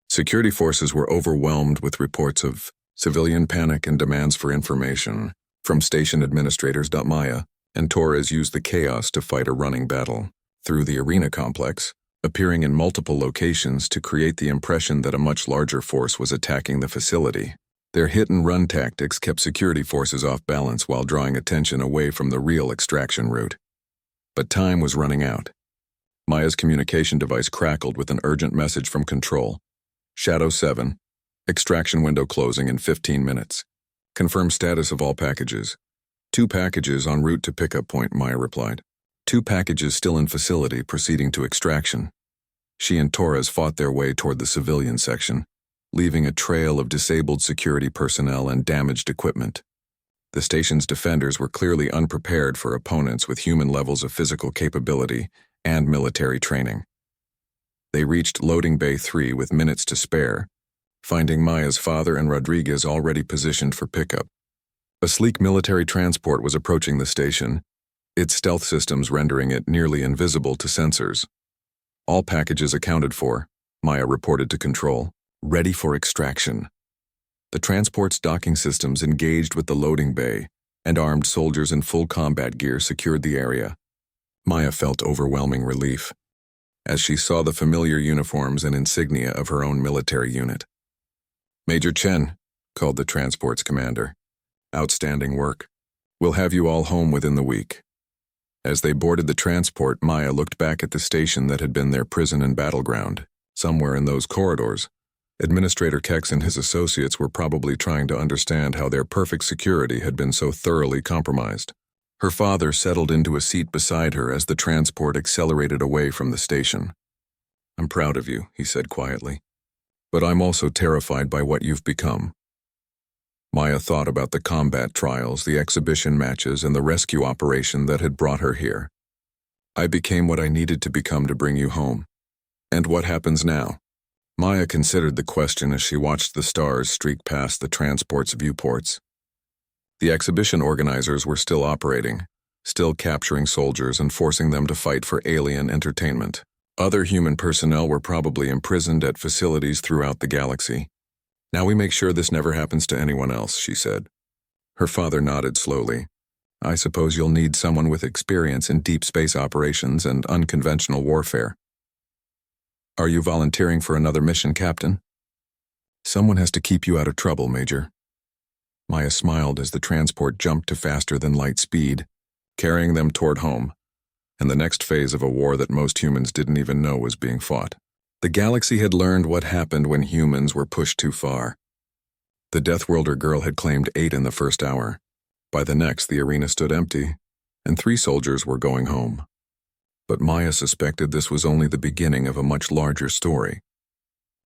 security forces were overwhelmed with reports of civilian panic and demands for information from station administrators. Maya and Torres used the chaos to fight a running battle through the arena complex, appearing in multiple locations to create the impression that a much larger force was attacking the facility. Their hit-and-run tactics kept security forces off balance while drawing attention away from the real extraction route. But time was running out. Maya's communication device crackled with an urgent message from Control. Shadow 7. Extraction window closing in 15 minutes. Confirm status of all packages. 2 packages en route to pickup point, Maya replied. 2 packages still in facility proceeding to extraction. She and Torres fought their way toward the civilian section, leaving a trail of disabled security personnel and damaged equipment. The station's defenders were clearly unprepared for opponents with human levels of physical capability and military training. They reached Loading Bay 3 with minutes to spare, finding Maya's father and Rodriguez already positioned for pickup. A sleek military transport was approaching the station, its stealth systems rendering it nearly invisible to sensors. All packages accounted for, Maya reported to Control, ready for extraction. The transport's docking systems engaged with the loading bay, and armed soldiers in full combat gear secured the area. Maya felt overwhelming relief as she saw the familiar uniforms and insignia of her own military unit. Major Chen, called the transport's commander. Outstanding work. We'll have you all home within the week. As they boarded the transport, Maya looked back at the station that had been their prison and battleground. Somewhere in those corridors, Administrator Kex and his associates were probably trying to understand how their perfect security had been so thoroughly compromised. Her father settled into a seat beside her as the transport accelerated away from the station. I'm proud of you, he said quietly. But I'm also terrified by what you've become. Maya thought about the combat trials, the exhibition matches, and the rescue operation that had brought her here. I became what I needed to become to bring you home. And what happens now? Maya considered the question as she watched the stars streak past the transport's viewports. The exhibition organizers were still operating, still capturing soldiers and forcing them to fight for alien entertainment. Other human personnel were probably imprisoned at facilities throughout the galaxy. Now we make sure this never happens to anyone else, she said. Her father nodded slowly. I suppose you'll need someone with experience in deep space operations and unconventional warfare. Are you volunteering for another mission, Captain? Someone has to keep you out of trouble, Major. Maya smiled as the transport jumped to faster than light speed, carrying them toward home, and the next phase of a war that most humans didn't even know was being fought. The galaxy had learned what happened when humans were pushed too far. The Deathworlder girl had claimed 8 in the first hour. By the next, the arena stood empty, and 3 soldiers were going home. But Maya suspected this was only the beginning of a much larger story.